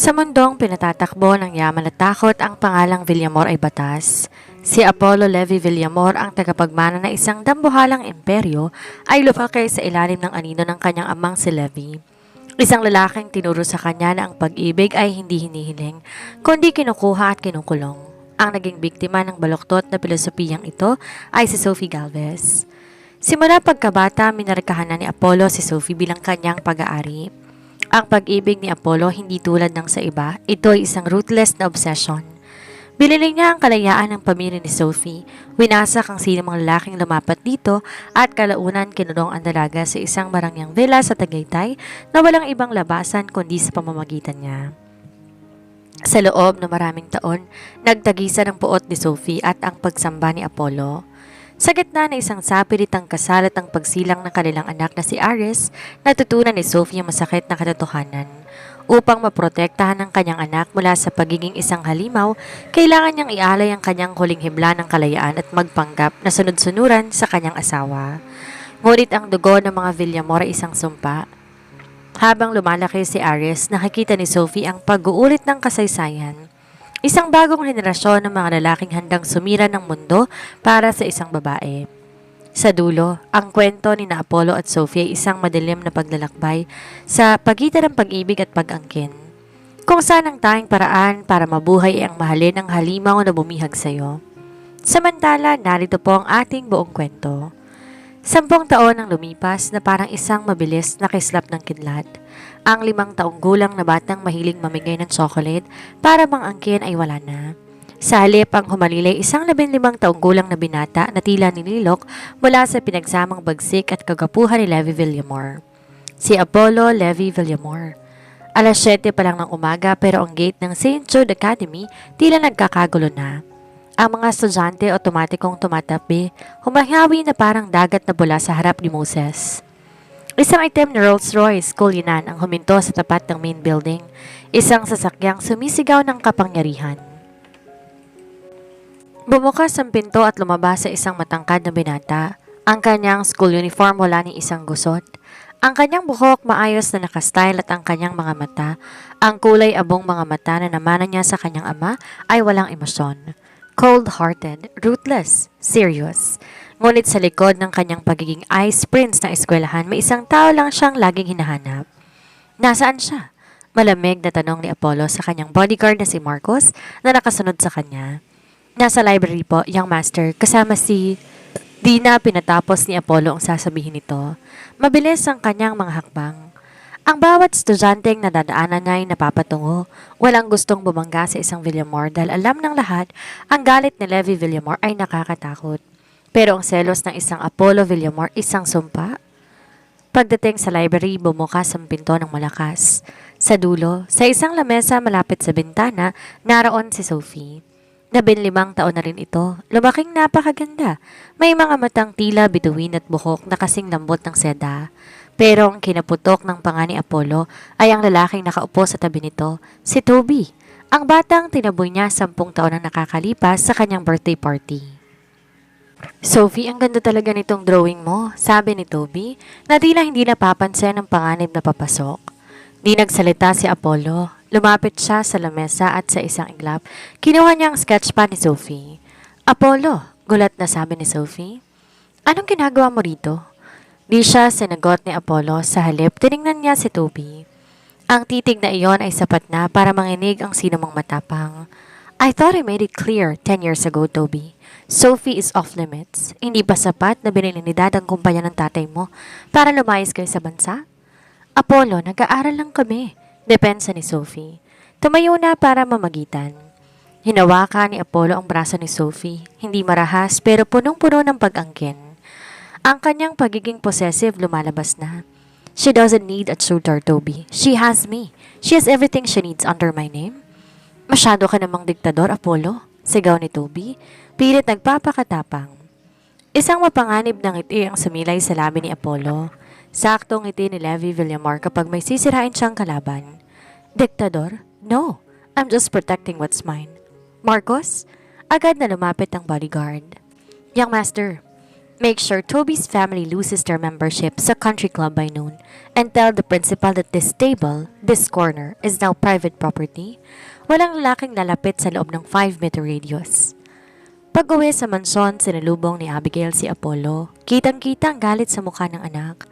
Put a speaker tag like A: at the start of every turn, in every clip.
A: Sa mundong pinatatakbo ng yaman at takot, ang pangalang Villamor ay batas. Si Apollo Levi Villamor, ang tagapagmana ng isang dambuhalang imperyo, ay lumaki sa ilalim ng anino ng kanyang amang si Levi. Isang lalaking tinuro sa kanya na ang pag-ibig ay hindi hinihiling, kundi kinukuha at kinukulong. Ang naging biktima ng baluktot na pilosopiyang ito ay si Sophie Galvez. Simula pagkabata, minarkahan na ni Apollo si Sophie bilang kanyang pag-aari. Ang pag-ibig ni Apollo hindi tulad ng sa iba, ito ay isang ruthless na obsession. Biniling niya ang kalayaan ng pamilya ni Sophie, winasak ang sinumang lalaking lumapat dito at kalaunan kinulong ang dalaga sa isang marangyang villa sa Tagaytay na walang ibang labasan kundi sa pamamagitan niya. Sa loob ng maraming taon, nagtagisan ang puot ni Sophie at ang pagsamba ni Apollo. Sa gitna ng isang sapilitang kasal at ang pagsilang ng kanilang anak na si Aris, natutunan ni Sophie ang masakit na katotohanan. Upang maprotektahan ang kanyang anak mula sa pagiging isang halimaw, kailangan niyang ialay ang kanyang huling himla ng kalayaan at magpanggap na sunod-sunuran sa kanyang asawa. Ngunit ang dugo ng mga Villamor ay isang sumpa. Habang lumalaki si Aris, nakikita ni Sophie ang pag-uulit ng kasaysayan. Isang bagong henerasyon ng mga lalaking handang sumira ng mundo para sa isang babae. Sa dulo, ang kwento ni na Apollo at Sophie ay isang madilim na paglalakbay sa pagitan ng pag-ibig at pag-angkin. Kung saan ang tanging paraan para mabuhay ay ang mahalin ang halimaw na bumihag sa iyo. Samantala, narito po ang ating buong kwento. 10 taon ang lumipas na parang isang mabilis na kislap ng kidlat. Ang 5 taong gulang na batang mahilig mamigay ng chocolate para mangangkin ay wala na. Sa halip ang humalilay isang 15 taong gulang na binata na tila nililok mula sa pinagsamang bagsik at kagapuhan ni Levi Villamor. Si Apollo Levi Villamor. Alas 7 pa lang ng umaga pero ang gate ng St. Jude Academy tila nagkakagulo na. Ang mga estudyante otomatikong tumatabi, humahawi na parang dagat na bula sa harap ni Moses. Isang item na Rolls-Royce Cullinan ang huminto sa tapat ng main building, isang sasakyang sumisigaw ng kapangyarihan. Bumukas ang pinto at lumabas sa isang matangkad na binata. Ang kanyang school uniform wala ni isang gusot. Ang kanyang buhok maayos na nakastyle at ang kanyang mga mata, ang kulay abong mga mata na namana niya sa kanyang ama ay walang emosyon. Cold-hearted, ruthless, serious. Ngunit sa likod ng kanyang pagiging ice prince ng eskwelahan, may isang tao lang siyang laging hinahanap. Nasaan siya? Malamig na tanong ni Apollo sa kanyang bodyguard na si Marcos na nakasunod sa kanya. Nasa library po, young master, kasama si... Di na pinatapos ni Apollo ang sasabihin nito. Mabilis ang kanyang mga hakbang. Ang bawat estudyanteng nadadaanan niya ay napapatungo. Walang gustong bumangga sa isang Villamor dahil alam ng lahat ang galit ni Levi Villamor ay nakakatakot. Pero ang selos ng isang Apollo Villamor isang sumpa. Pagdating sa library, bumukas ang pinto ng malakas. Sa dulo, sa isang lamesa malapit sa bintana, naroon si Sophie. 15 taon na rin ito. Lumaking napakaganda. May mga matang tila bituin at buhok na kasing lambot ng seda. Pero ang kinaputok ng panga ni Apollo ay ang lalaking nakaupo sa tabi nito, si Toby. Ang batang tinaboy niya 10 taon na nakakalipas sa kanyang birthday party. Sophie, ang ganda talaga nitong drawing mo, sabi ni Toby, na tila hindi napapansin ang panganib na papasok. Di nagsalita si Apollo. Lumapit siya sa lamesa at sa isang iglap, kinuha niya ang sketchpad ni Sophie. Apollo, gulat na sabi ni Sophie. Anong ginagawa mo rito? Di siya sinagot ni Apollo, sa halip tiningnan niya si Toby. Ang titig na iyon ay sapat na para manginig ang sinumang matapang. I thought I made it clear 10 years ago, Toby. Sophie is off limits. Hindi ba sapat na binilinidad ang kumpanya ng tatay mo para lumayas kayo sa bansa? Apollo, nag-aaral lang kami. Depensa ni Sophie. Tumayo na para mamagitan. Hinawakan ni Apollo ang braso ni Sophie. Hindi marahas pero punong-puno ng pag-angkin. Ang kanyang pagiging possessive lumalabas na. She doesn't need a tutor, Toby. She has me. She has everything she needs under my name. Masyado ka namang diktador, Apollo. Sigaw ni Toby. Pilit nagpapakatapang. Isang mapanganib na ngiti ang sumilay sa labi ni Apollo. Saktong ngiti ni Levi Villamor kapag may sisirain siyang kalaban. Diktador? No. I'm just protecting what's mine. Marcos? Agad na lumapit ang bodyguard. Young master, Make sure Toby's family loses their membership sa country club by noon and tell the principal that this table, this corner, is now private property. Walang lalaking lalapit sa loob ng 5-meter radius. Pag-uwi sa mansyon, sinalubong ni Abigail si Apollo. Kitang-kita ang galit sa mukha ng anak.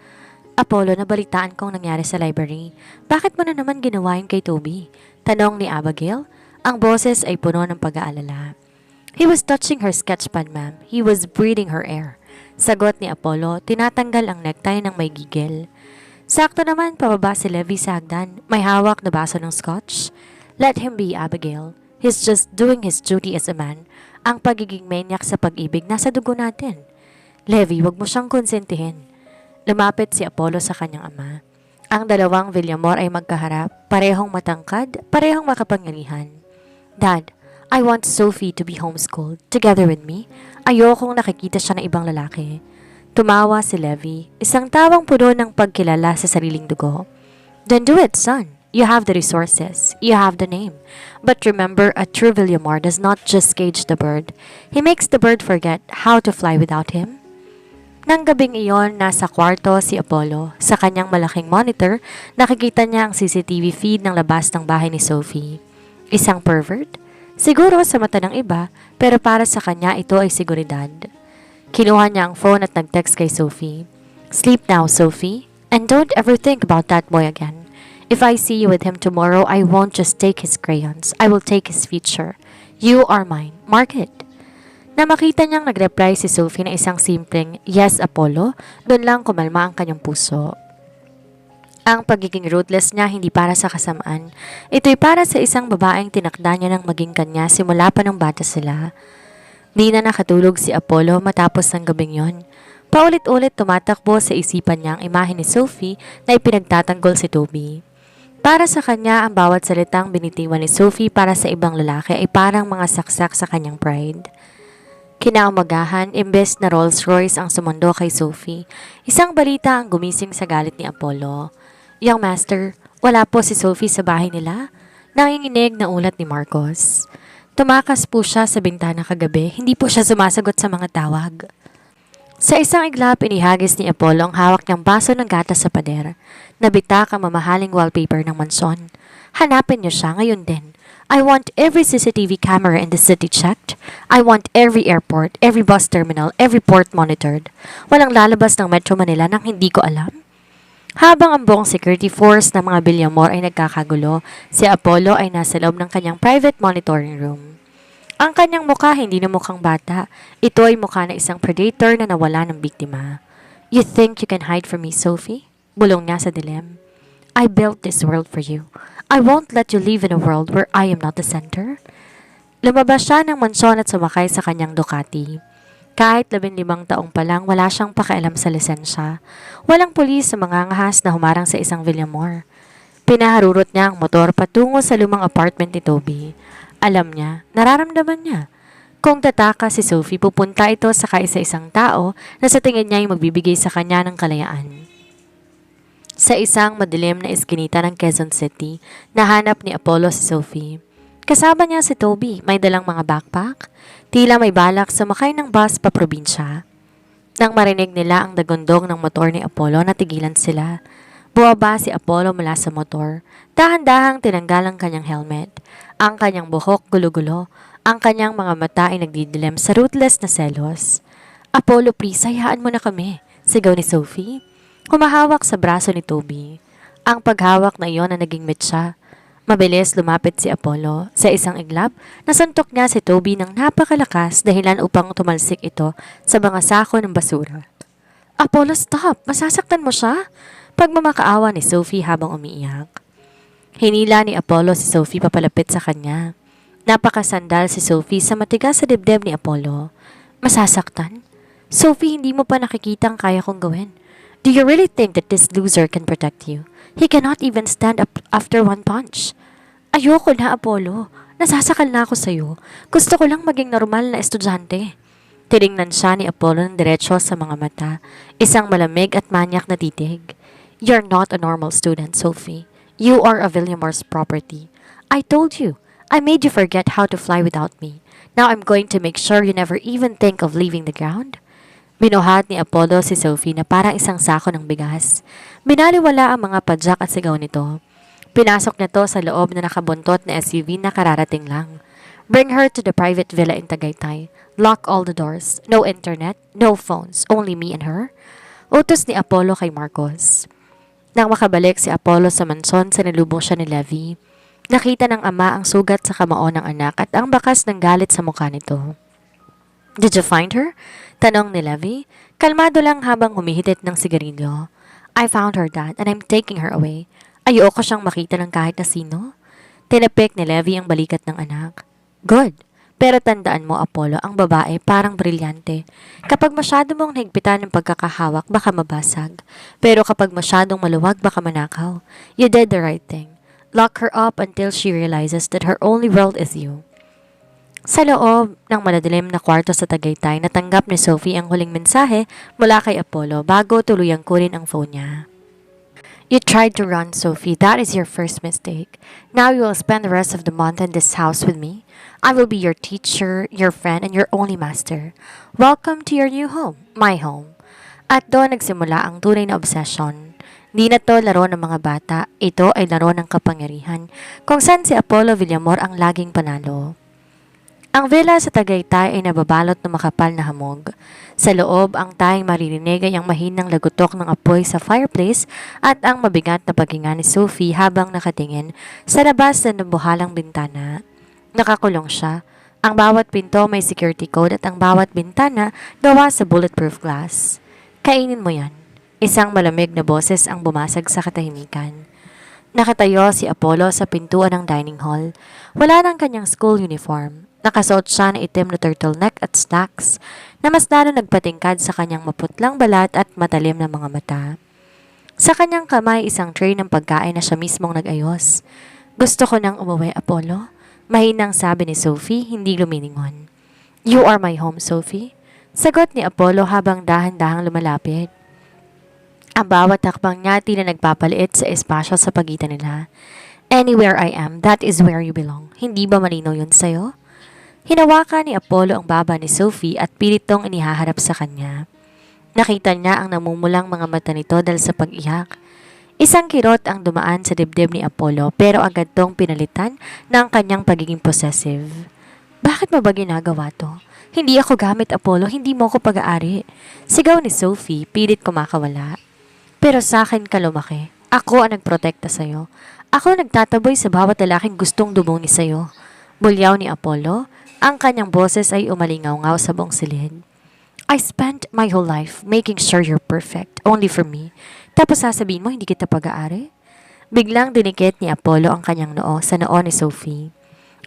A: Apollo, nabalitaan kong nangyari sa library. Bakit mo na naman ginawa yun kay Toby? Tanong ni Abigail. Ang boses ay puno ng pag-aalala. He was touching her sketchpad, ma'am. He was breathing her air. Sagot ni Apollo, tinatanggal ang necktie ng may gigil. Sakto naman, pababa si Levi sa hagdan. May hawak na baso ng scotch. Let him be, Abigail. He's just doing his duty as a man. Ang pagiging maniac sa pag-ibig nasa dugo natin. Levi, wag mo siyang konsentihin. Lumapit si Apollo sa kanyang ama. Ang dalawang Villamor ay magkaharap, parehong matangkad, parehong makapangyarihan. Dad, I want Sophie to be homeschooled, together with me. Ayokong nakikita siya ng ibang lalaki. Tumawa si Levi, isang tawang puno ng pagkilala sa sariling dugo. Then do it, son. You have the resources. You have the name. But remember, a true Villamor does not just cage the bird. He makes the bird forget how to fly without him. Nang gabing iyon, nasa kwarto si Apollo. Sa kanyang malaking monitor, nakikita niya ang CCTV feed ng labas ng bahay ni Sophie. Isang pervert? Siguro sa mata ng iba, pero para sa kanya ito ay seguridad. Kinuha niya ang phone at nag-text kay Sophie. Sleep now, Sophie, and don't ever think about that boy again. If I see you with him tomorrow, I won't just take his crayons. I will take his future. You are mine. Mark it. Na makita niyang nag-reply si Sophie na isang simpleng, Yes, Apollo, doon lang kumalma ang kanyang puso. Ang pagiging ruthless niya hindi para sa kasamaan. Ito'y para sa isang babaeng tinakda niya ng maging kanya simula pa nung bata sila. Di na nakatulog si Apollo matapos ng gabing yon. Paulit-ulit tumatakbo sa isipan niya ang imahe ni Sophie na ipinagtatanggol si Toby. Para sa kanya, ang bawat salitang binitiwan ni Sophie para sa ibang lalaki ay parang mga saksak sa kanyang pride. Kinaumagahan, imbes na Rolls Royce ang sumundo kay Sophie, isang balita ang gumising sa galit ni Apollo. Young Master, wala po si Sophie sa bahay nila. Nanginginig na ulat ni Marcos. Tumakas po siya sa bintana kagabi, hindi po siya sumasagot sa mga tawag. Sa isang iglap, inihagis ni Apollo ang hawak niyang baso ng gatas sa pader. Nabitak ang mamahaling wallpaper ng mansyon. Hanapin niyo siya ngayon din. I want every CCTV camera in the city checked. I want every airport, every bus terminal, every port monitored. Walang lalabas ng Metro Manila nang hindi ko alam. Habang ang buong security force ng mga Villamor ay nagkakagulo, si Apollo ay nasa loob ng kanyang private monitoring room. Ang kanyang mukha hindi na mukhang bata. Ito ay mukha na isang predator na nawala ng biktima. You think you can hide from me, Sophie? Bulong niya sa dilim. I built this world for you. I won't let you live in a world where I am not the center. Lumabas siya ng mansyon at sumakay sa kanyang Ducati. Kahit 15 taong pa lang, wala siyang pakialam sa lisensya. Walang pulis sa mga ngahas na humarang sa isang Villamor. Pinaharurot niya ang motor patungo sa lumang apartment ni Toby. Alam niya, nararamdaman niya. Kung tataka si Sophie, pupunta ito sa kaisa-isang tao na sa tingin niya ay magbibigay sa kanya ng kalayaan. Sa isang madilim na iskinita ng Quezon City, nahanap ni Apollo si Sophie. Kasama niya si Toby, may dalang mga backpack. Tila may balak sumakay ng bus pa probinsya. Nang marinig nila ang dagundong ng motor ni Apollo, natigilan sila. Buwaba si Apollo mula sa motor. Dahan-dahang tinanggal ang kanyang helmet. Ang kanyang buhok gulo-gulo. Ang kanyang mga mata ay nagdidilim sa ruthless na selos. Apollo, please, hayaan mo na kami, sigaw ni Sophie. Humahawak sa braso ni Toby. Ang paghawak na iyon na naging mitsa. Mabilis lumapit si Apollo. Sa isang iglap, nasuntok niya si Toby ng napakalakas dahilan upang tumalsik ito sa mga sako ng basura. Apollo, stop! Masasaktan mo siya? Pagmamakaawa ni Sophie habang umiiyak. Hinila ni Apollo si Sophie papalapit sa kanya. Napakasandal si Sophie sa matigas sa dibdib ni Apollo. Masasaktan? Sophie, hindi mo pa nakikita ang kaya kong gawin. Do you really think that this loser can protect you? He cannot even stand up after one punch. Ayoko na, Apollo. Nasasakal na ako sa'yo. Gusto ko lang maging normal na estudyante. Tiningnan siya ni Apollo ng diretsyo sa mga mata. Isang malamig at manyak na titig. You're not a normal student, Sophie. You are a Villamor's property. I told you. I made you forget how to fly without me. Now I'm going to make sure you never even think of leaving the ground. Binuhat ni Apollo si Sophie na parang isang sako ng bigas. Binaliwala ang mga padyak at sigaw nito. Pinasok niya to sa loob na nakabuntot na SUV na kararating lang. Bring her to the private villa in Tagaytay. Lock all the doors. No internet, no phones, only me and her. Utos ni Apollo kay Marcos. Nang makabalik si Apollo sa manson, sinalubong siya ni Levi. Nakita ng ama ang sugat sa kamao ng anak at ang bakas ng galit sa mukha nito. Did you find her? Tanong ni Levi. Kalmado lang habang humihitit ng sigarilyo. I found her, Dad, and I'm taking her away. Ayoko siyang makita ng kahit na sino. Tinapik ni Levi ang balikat ng anak. Good. Pero tandaan mo, Apollo, ang babae parang brilyante. Kapag masyado mong nahigpitan ng pagkakahawak, baka mabasag. Pero kapag masyadong maluwag, baka manakaw. You did the right thing. Lock her up until she realizes that her only world is you. Sa loob ng maladilim na kwarto sa Tagaytay, natanggap ni Sophie ang huling mensahe mula kay Apollo bago tuluyang kunin ang phone niya. You tried to run, Sophie. That is your first mistake. Now you will spend the rest of the month in this house with me. I will be your teacher, your friend, and your only master. Welcome to your new home, my home. At doon nagsimula ang tunay na obsession. Di na to laro ng mga bata, ito ay laro ng kapangyarihan, kung saan si Apollo Villamor ang laging panalo. Ang villa sa Tagaytay ay nababalot ng makapal na hamog. Sa loob, ang tayong maririnig ay ang mahinang lagutok ng apoy sa fireplace at ang mabigat na paghinga ni Sophie habang nakatingin sa labas na nabuhalang bintana. Nakakulong siya. Ang bawat pinto may security code at ang bawat bintana gawa sa bulletproof glass. Kainin mo yan. Isang malamig na boses ang bumasag sa katahimikan. Nakatayo si Apollo sa pintuan ng dining hall. Wala ng kanyang school uniform. Nakasuot siya ng itim na turtleneck at slacks na mas lalo nagpatingkad sa kanyang maputlang balat at matalim na mga mata. Sa kanyang kamay isang tray ng pagkain na siya mismong nag-ayos. Gusto ko nang umuwi, Apollo. Mahinang sabi ni Sophie, hindi lumilingon. You are my home, Sophie. Sagot ni Apollo habang dahan-dahang lumalapit. Ang bawat takbang niya tila nagpapaliit sa espasyo sa pagitan nila. Anywhere I am, that is where you belong. Hindi ba malinaw yun sa'yo? Hinawakan ni Apollo ang baba ni Sophie at pilitong inihaharap sa kanya. Nakita niya ang namumulang mga mata nito dahil sa pag-iyak. Isang kirot ang dumaan sa dibdib ni Apollo pero agad tong pinalitan ng kanyang pagiging possessive. Bakit mo ba ginagawa to? Hindi ako gamit, Apollo. Hindi mo ako pag-aari. Sigaw ni Sophie, pilit kumakawala. Pero sa akin ka lumaki. Ako ang nagprotekta sa'yo. Ako nagtataboy sa bawat lalaking gustong dumuni sa'yo. Bulyaw ni Apollo. Ang kanyang boses ay umalingaw-ngaw sa buong silid. I spent my whole life making sure you're perfect, only for me. Tapos sasabihin mo hindi kita pag-aari? Biglang dinikit ni Apollo ang kanyang noo sa noo ni Sophie.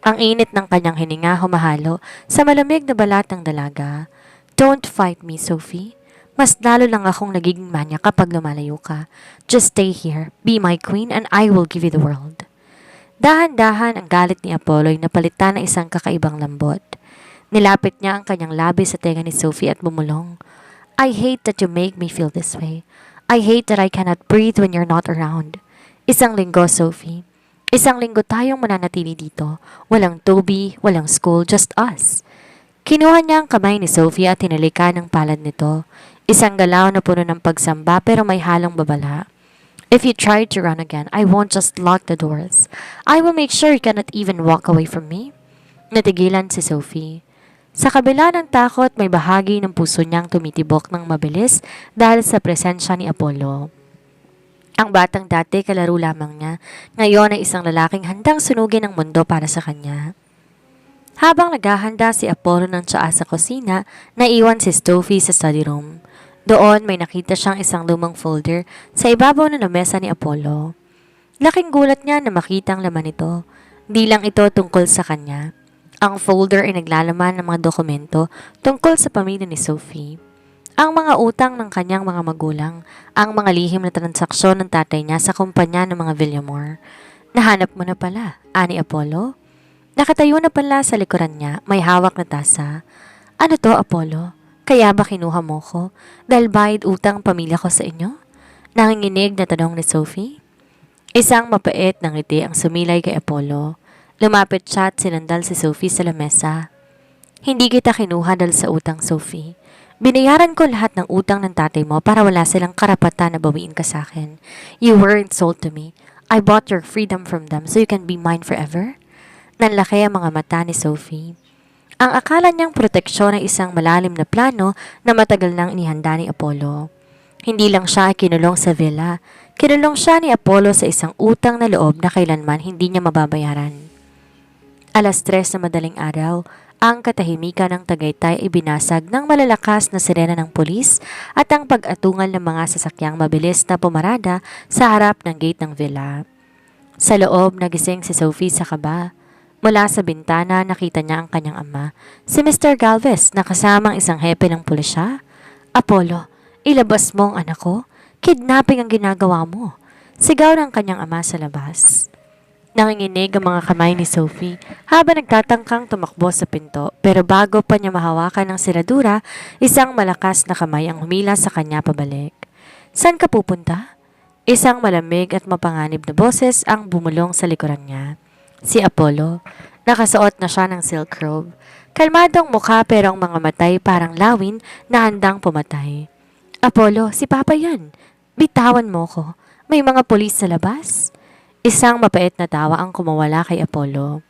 A: Ang init ng kanyang hininga humahalo sa malamig na balat ng dalaga. Don't fight me, Sophie. Mas lalo lang akong nagiging manya kapag lumalayo ka. Just stay here, be my queen, and I will give you the world. Dahan-dahan ang galit ni Apollo ay napalitan ng isang kakaibang lambot. Nilapit niya ang kanyang labi sa tenga ni Sophie at bumulong. I hate that you make me feel this way. I hate that I cannot breathe when you're not around. Isang linggo, Sophie. Isang linggo tayong mananatili dito. Walang Toby, walang school, just us. Kinuha niya ang kamay ni Sophie at hinalikan ng palad nito. Isang galaw na puno ng pagsamba pero may halong babala. If you try to run again, I won't just lock the doors. I will make sure you cannot even walk away from me. Natigilan si Sophie. Sa kabila ng takot, may bahagi ng puso niyang tumitibok ng mabilis dahil sa presensya ni Apollo. Ang batang dati kalaro lamang niya, ngayon ay isang lalaking handang sunugin ang mundo para sa kanya. Habang naghahanda si Apollo ng tsaa sa kusina, naiwan si Sophie sa study room. Doon may nakita siyang isang lumang folder sa ibabaw na mesa ni Apollo. Laking gulat niya na makita ang laman nito. Di lang ito tungkol sa kanya. Ang folder ay naglalaman ng mga dokumento tungkol sa pamilya ni Sophie. Ang mga utang ng kanyang mga magulang, ang mga lihim na transaksyon ng tatay niya sa kumpanya ng mga Villamor. Nahanap mo na pala, ani Apollo? Nakatayo na pala sa likuran niya, may hawak na tasa. Ano to, Apollo? Kaya ba kinuha mo ko? Dahil bayad utang pamilya ko sa inyo? Nanginginig na tanong ni Sophie. Isang mapait na ngiti ang sumilay kay Apollo. Lumapit siya at sinandal si Sophie sa lamesa. Hindi kita kinuha dahil sa utang, Sophie. Binayaran ko lahat ng utang ng tatay mo para wala silang karapatan na bawiin ka sa akin. You weren't sold to me. I bought your freedom from them so you can be mine forever. Nanlaki ang mga mata ni Sophie. Ang akala niyang proteksyon ay isang malalim na plano na matagal nang inihanda ni Apollo. Hindi lang siya ay kinulong sa villa. Kinulong siya ni Apollo sa isang utang na loob na kailanman hindi niya mababayaran. 3:00 na madaling araw, ang katahimikan ng Tagaytay ay binasag ng malalakas na sirena ng pulis at ang pag-atungal ng mga sasakyang mabilis na pumarada sa harap ng gate ng villa. Sa loob, nagising si Sophie sa kaba. Mula sa bintana, nakita niya ang kanyang ama, si Mr. Galvez na kasamang isang hepe ng pulisya. Apollo, ilabas mo ang anak ko. Kidnapping ang ginagawa mo. Sigaw ng kanyang ama sa labas. Nanginginig ang mga kamay ni Sophie habang nagtatangkang tumakbo sa pinto, pero bago pa niya mahawakan ng siradura, isang malakas na kamay ang humila sa kanya pabalik. Saan ka pupunta? Isang malamig at mapanganib na boses ang bumulong sa likuran niya. Si Apollo. Nakasuot na siya ng silk robe. Kalmadong mukha pero ang mga matay parang lawin na handang pumatay. Apollo, si Papa yan. Bitawan mo ko. May mga pulis sa labas. Isang mapait na tawa ang kumawala kay Apollo.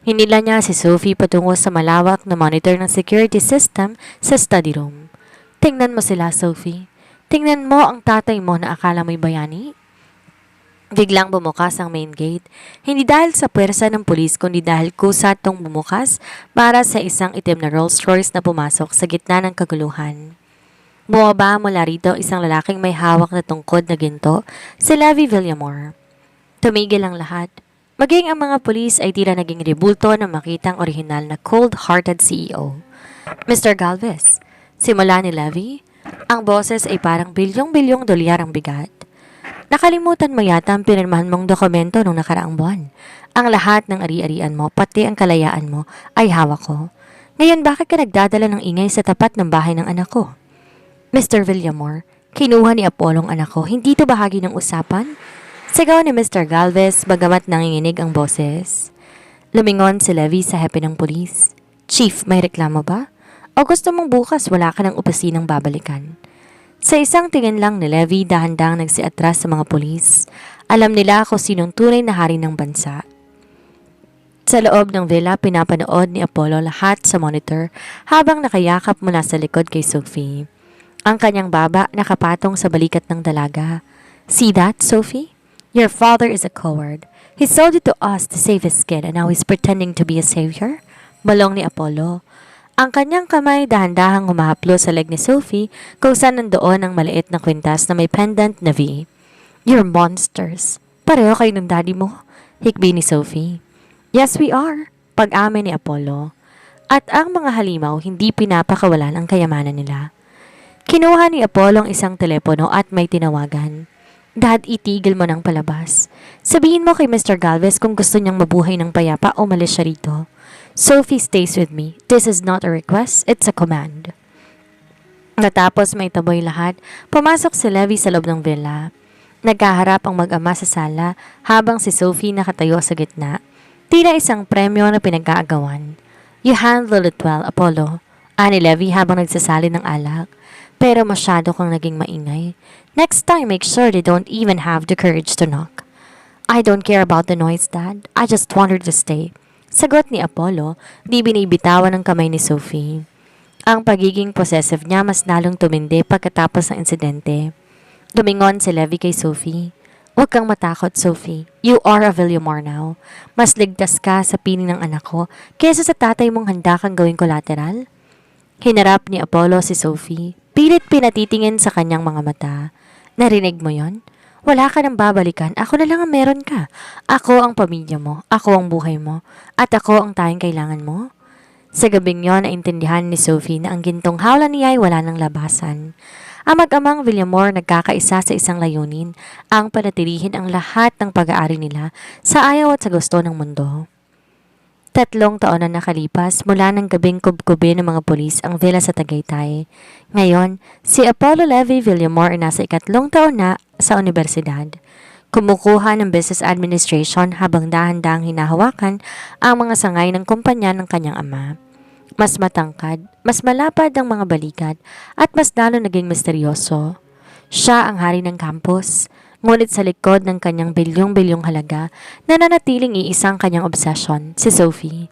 A: Hinila niya si Sophie patungo sa malawak na monitor ng security system sa study room. Tingnan mo sila, Sophie. Tingnan mo ang tatay mo na akala mo'y bayani. Biglang bumukas ang main gate. Hindi dahil sa puwersa ng pulis kundi dahil kusa tong bumukas para sa isang itim na Rolls Royce na pumasok sa gitna ng kaguluhan. Bumaba mula rito isang lalaking may hawak na tungkod na ginto, si Levi Villamor. Tumigil ang lahat. Maging ang mga pulis ay tila naging rebulto na makitang orihinal na cold-hearted CEO. Mr. Galvez, simula ni Levi, ang boses ay parang bilyong-bilyong dolyar ang bigat. Nakalimutan mo yata ang pinirmahan mong dokumento nung nakaraang buwan. Ang lahat ng ari-arian mo, pati ang kalayaan mo, ay hawak ko. Ngayon bakit ka nagdadala ng ingay sa tapat ng bahay ng anak ko? Mr. Villamor, kinuha ni Apollo ang anak ko, hindi ito bahagi ng usapan? Sigaw ni Mr. Galvez bagamat nanginginig ang boses. Lumingon si Levi sa hepe ng pulis. Chief, may reklamo ba? O gusto mong bukas wala ka ng opisinang babalikan? Sa isang tingin lang ni Levi, dahan-dahang nagsiatras sa mga pulis. Alam nila kung sinong tunay na hari ng bansa. Sa loob ng villa, pinapanood ni Apollo lahat sa monitor habang nakayakap mula sa likod kay Sophie. Ang kanyang baba nakapatong sa balikat ng dalaga. See that, Sophie? Your father is a coward. He sold it to us to save his kid and now he's pretending to be a savior? Balong ni Apollo. Ang kanyang kamay dahan-dahang humahaplo sa leg ni Sophie kung saan nandoon ang maliit na kwintas na may pendant na V. You're monsters. Pareho kayo ng daddy mo. Hikbi ni Sophie. Yes, we are. Pag-amin ni Apollo. At ang mga halimaw hindi pinapakawalan ang kayamanan nila. Kinuha ni Apollo ang isang telepono at may tinawagan. Dad, itigil mo ng palabas. Sabihin mo kay Mr. Galvez kung gusto niyang mabuhay ng payapa o umalis siya rito. Sophie stays with me. This is not a request, it's a command. Natapos may taboy lahat, pumasok si Levi sa loob ng villa. Nagkaharap ang mag-ama sa sala habang si Sophie nakatayo sa gitna. Tila isang premyo na pinag-aagawan. You handled it well, Apollo. Ani Levi habang nagsasalin ng alak. Pero masyado kang naging maingay. Next time, make sure they don't even have the courage to knock. I don't care about the noise, Dad. I just want her to stay. Sagot ni Apollo, di binibitawan ng kamay ni Sophie. Ang pagiging possessive niya mas lalong tumindi pagkatapos ng insidente. Dumingon si Levi kay Sophie. Huwag kang matakot, Sophie. You are a Villamor now. Mas ligtas ka sa piling ng anak ko kaysa sa tatay mong handa kang gawing collateral. Hinarap ni Apollo si Sophie. Pilit pinatitingin sa kanyang mga mata. Narinig mo yon? Wala ka nang babalikan. Ako na lang ang meron ka. Ako ang pamilya mo. Ako ang buhay mo. At ako ang tayong kailangan mo. Sa gabing yon, naintindihan ni Sophie na ang gintong hawla niya ay wala ng labasan. Ang mag-amang Villamor nagkakaisa sa isang layunin, ang panatilihin ang lahat ng pag-aari nila sa ayaw at sa gusto ng mundo. 3 taon na nakalipas mula ng gabing kubkubi ng mga pulis ang villa sa Tagaytay. Ngayon, si Apollo Levi Villamor ay nasa 3 taon na sa universidad. Kumukuha ng business administration habang dahan-dahang hinahawakan ang mga sangay ng kumpanya ng kanyang ama. Mas matangkad, mas malapad ang mga balikat, at mas lalo naging misteryoso. Siya ang hari ng campus, ngunit sa likod ng kanyang bilyong-bilyong halaga, nananatiling iisang kanyang obsession, si Sophie.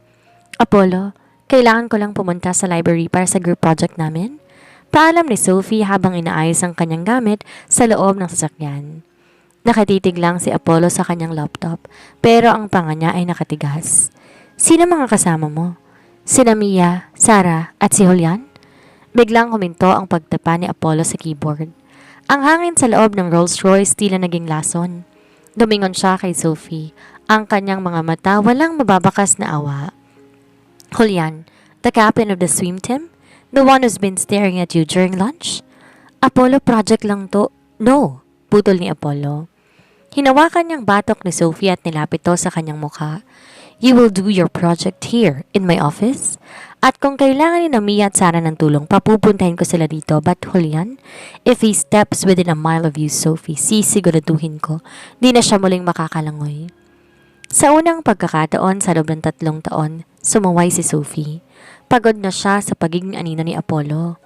A: Apollo, kailangan ko lang pumunta sa library para sa group project namin. Paalam ni Sophie habang inaayos ang kanyang gamit sa loob ng sasakyan. Nakatitig lang si Apollo sa kanyang laptop, pero ang panga niya ay nakatigas. Sino mga kasama mo? Sina Mia, Sarah, at si Julian? Biglang huminto ang pagtapa ni Apollo sa keyboard. Ang hangin sa loob ng Rolls-Royce tila naging lason. Dumingon siya kay Sophie. Ang kanyang mga mata walang mababakas na awa. Julian, the captain of the swim team? The one who's been staring at you during lunch? Apollo project lang to. No, putol ni Apollo. Hinawakan niyang batok ni Sophie at nilapit to sa kanyang mukha. You will do your project here, in my office? At kung kailangan ni Mia at Sarah ng tulong, papupuntahin ko sila dito. But Julian, if he steps within a mile of you, Sophie, sisiguraduhin ko, di na siya muling makakalangoy. Sa unang pagkakataon sa loob ng 3 taon, sumuway si Sophie. Pagod na siya sa pagiging anino ni Apollo.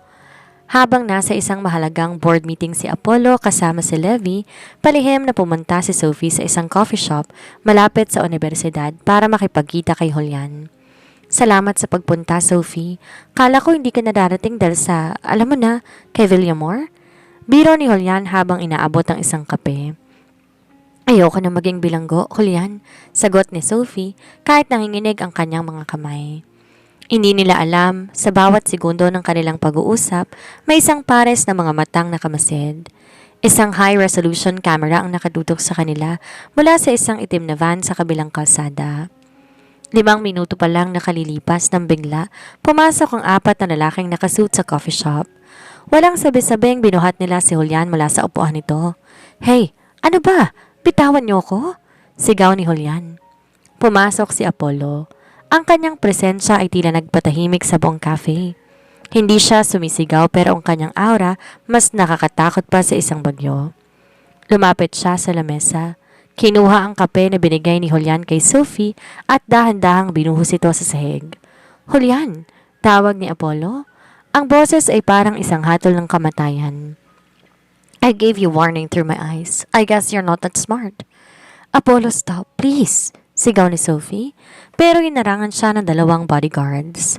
A: Habang nasa isang mahalagang board meeting si Apollo kasama si Levi, palihim na pumunta si Sophie sa isang coffee shop malapit sa universidad para makipagkita kay Julian. Salamat sa pagpunta, Sophie. Kala ko hindi ka nadarating dahil sa, alam mo na, kay Villamor? Biro ni Julian habang inaabot ang isang kape. Ayoko na maging bilanggo, Julian, sagot ni Sophie kahit nanginginig ang kanyang mga kamay. Hindi nila alam, sa bawat segundo ng kanilang pag-uusap, may isang pares na mga matang nakamasid. Isang high-resolution camera ang nakatutok sa kanila mula sa isang itim na van sa kabilang kalsada. 5 minuto pa lang nakalilipas nang bigla, pumasok ang 4 na lalaking nakasuit sa coffee shop. Walang sabi-sabing binuhat nila si Julian mula sa upuan nito. Hey, ano ba? Bitawan niyo ko? Sigaw ni Julian. Pumasok si Apollo. Ang kanyang presensya ay tila nagpatahimik sa buong cafe. Hindi siya sumisigaw pero ang kanyang aura mas nakakatakot pa sa isang bagyo. Lumapit siya sa lamesa. Kinuha ang kape na binigay ni Julian kay Sophie at dahan-dahang binuhos ito sa sahig. Julian, tawag ni Apollo. Ang boses ay parang isang hatol ng kamatayan. I gave you warning through my eyes. I guess you're not that smart. Apollo, stop, please. Sigaw ni Sophie, pero inarangan siya ng 2 bodyguards.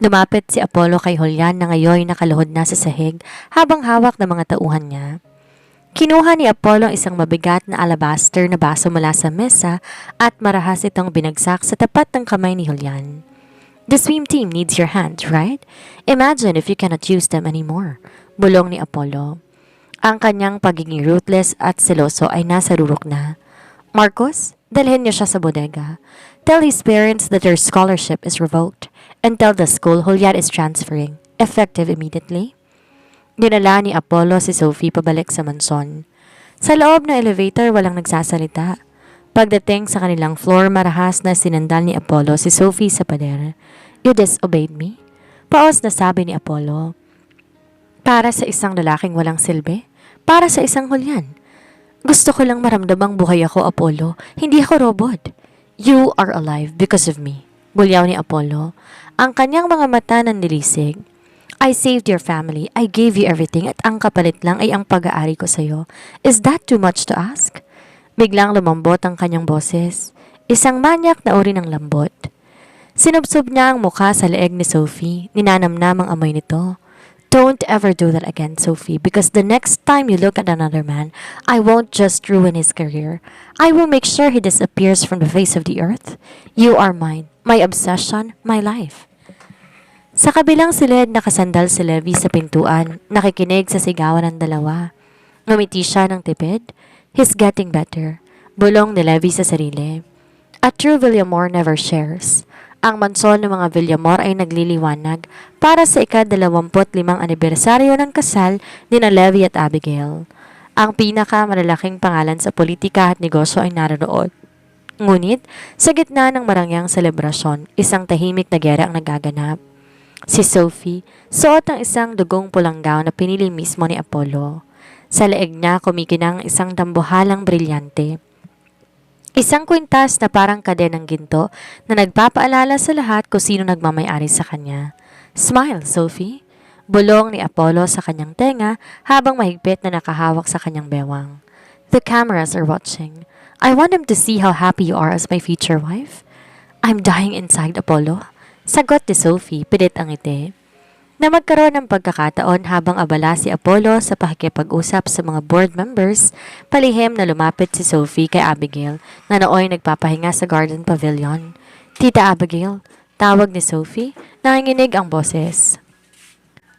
A: Lumapit si Apollo kay Julian na ngayon nakaluhod na sa sahig habang hawak ng mga tauhan niya. Kinuha ni Apollo isang mabigat na alabaster na baso mula sa mesa at marahas itong binagsak sa tapat ng kamay ni Julian. The swim team needs your hands, right? Imagine if you cannot use them anymore, bulong ni Apollo. Ang kanyang pagiging ruthless at seloso ay nasa rurok na. Marcos, dalhin niyo siya sa bodega. Tell his parents that their scholarship is revoked and tell the school Julian is transferring, effective immediately. Dinala ni Apollo si Sophie pabalik sa mansyon. Sa loob ng elevator walang nagsasalita. Pagdating sa kanilang floor, marahas na sinandal ni Apollo si Sophie sa pader. You disobeyed me? Paos na sabi ni Apollo. Para sa isang lalaking walang silbi? Para sa isang Julian? Gusto ko lang maramdamang buhay ako, Apollo. Hindi ako robot. You are alive because of me. Bulyaw ni Apollo. Ang kanyang mga mata nannilisig. I saved your family. I gave you everything at ang kapalit lang ay ang pag-aari ko sa'yo. Is that too much to ask? Biglang lumambot ang kanyang boses. Isang manyak na uri ng lambot. Sinubsob niya ang mukha sa leeg ni Sophie. Ninanamnam ang amoy nito. Don't ever do that again, Sophie, because the next time you look at another man, I won't just ruin his career. I will make sure he disappears from the face of the earth. You are mine, my obsession, my life. Sa kabilang silid, nakasandal si Levi sa pintuan, nakikinig sa sigawan ng dalawa. Ngumiti siya ng tipid. He's getting better. Bulong ni Levi sa sarili. A true Villamor never shares. Ang mansyon ng mga Villamor ay nagliliwanag para sa ika-25 anibersaryo ng kasal ni na Levi at Abigail. Ang pinaka-malalaking pangalan sa politika at negosyo ay naroon. Ngunit, sa gitna ng marangyang selebrasyon, isang tahimik na gera ang nagaganap. Si Sophie, suot ang isang dugong pulang gown na pinili mismo ni Apollo. Sa leeg niya kumikinang isang dambuhalang brilyante. Isang kwintas na parang kadenang ginto na nagpapaalala sa lahat kung sino nagmamayari sa kanya. Smile, Sophie. Bulong ni Apollo sa kanyang tenga habang mahigpit na nakahawak sa kanyang bewang. The cameras are watching. I want them to see how happy you are as my future wife. I'm dying inside, Apollo. Sagot ni Sophie, pilit ang ngiti. Na magkaroon ng pagkakataon habang abala si Apollo sa pakikipag-usap sa mga board members, palihim na lumapit si Sophie kay Abigail na nooy nagpapahinga sa garden pavilion. Tita Abigail, tawag ni Sophie, nanginginig ang boses.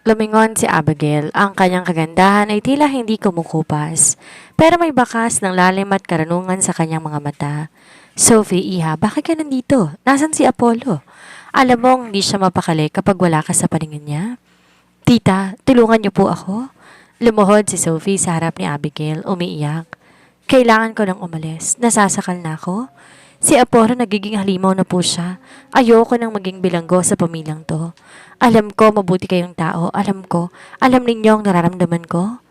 A: Lumingon si Abigail, ang kanyang kagandahan ay tila hindi kumukupas, pero may bakas ng lalim at karunungan sa kanyang mga mata. Sophie, iha, bakit ka nandito? Nasaan si Apollo? Alam mong hindi siya mapakali kapag wala ka sa paningin niya. Tita, tulungan niyo po ako. Lumuhod si Sophie sa harap ni Abigail, umiiyak. Kailangan ko nang umalis. Nasasakal na ako. Si Apollo nagiging halimaw na po siya. Ayoko nang maging bilanggo sa pamilyang to. Alam ko mabuti kayong tao. Alam ninyo ang nararamdaman ko.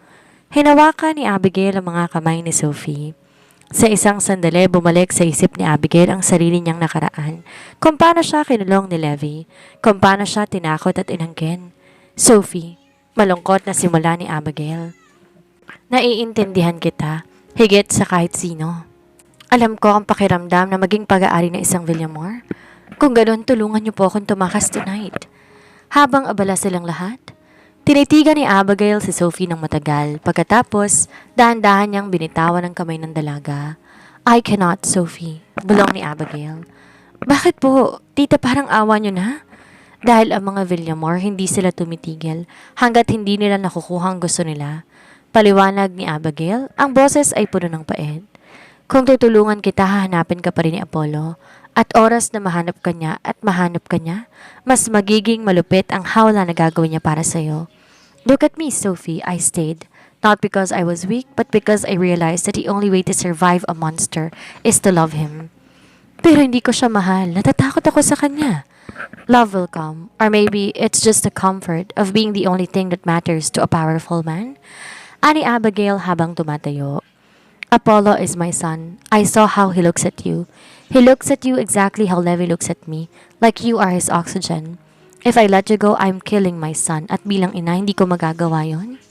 A: Hinawakan ni Abigail ang mga kamay ni Sophie. Sa isang sandali, bumalik sa isip ni Abigail ang sarili niyang nakaraan. Kung paano siya kinulong ni Levi. Kung paano siya tinakot at inangkin. Sophie, malungkot na simula ni Abigail. Naiintindihan kita, higit sa kahit sino. Alam ko ang pakiramdam na maging pag-aari ng isang Villamor. Kung ganoon, tulungan niyo po akong tumakas tonight. Habang abala silang lahat, tinitigan ni Abigail si Sophie ng matagal. Pagkatapos, dahan-dahan niyang binitawan ang kamay ng dalaga. I cannot, Sophie. Bulong ni Abigail. Bakit po? Tita, parang awa niyo na? Dahil ang mga Villamor, hindi sila tumitigil hanggat hindi nila nakukuha ang gusto nila. Paliwanag ni Abigail, ang boses ay puno ng pait. Kung tutulungan kita, hahanapin ka pa rin ni Apollo. At oras na mahanap ka niya at mahanap ka niya, mas magiging malupit ang hawla na gagawin niya para sa'yo. Look at me, Sophie. I stayed. Not because I was weak, but because I realized that the only way to survive a monster is to love him. Pero hindi ko siya mahal. Natatakot ako sa kanya. Love will come. Or maybe it's just the comfort of being the only thing that matters to a powerful man. Ani Abigail habang tumatayo. Apollo is my son. I saw how he looks at you. He looks at you exactly how Levi looks at me, like you are his oxygen. If I let you go, I'm killing my son. At bilang ina, hindi ko magagawa yon.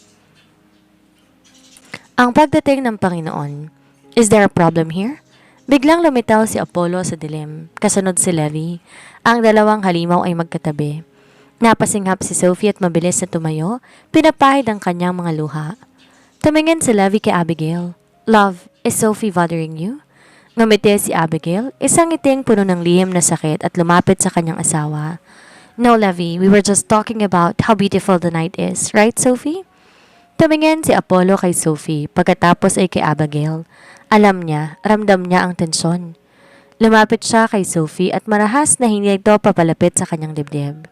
A: Ang pagdating ng Panginoon. Is there a problem here? Biglang lumitaw si Apollo sa dilim. Kasunod si Levi. Ang dalawang halimaw ay magkatabi. Napasinghap si Sophie at mabilis na tumayo. Pinapahid ang kanyang mga luha. Tumingin si Levi kay Abigail. Love, is Sophie bothering you? Ngumiti si Abigail, isang ngiting puno ng lihim na sakit at lumapit sa kanyang asawa. No, Levi, we were just talking about how beautiful the night is, right, Sophie? Tumingin si Apollo kay Sophie, pagkatapos ay kay Abigail. Alam niya, ramdam niya ang tensyon. Lumapit siya kay Sophie at marahas na hindi ito papalapit sa kanyang dibdib.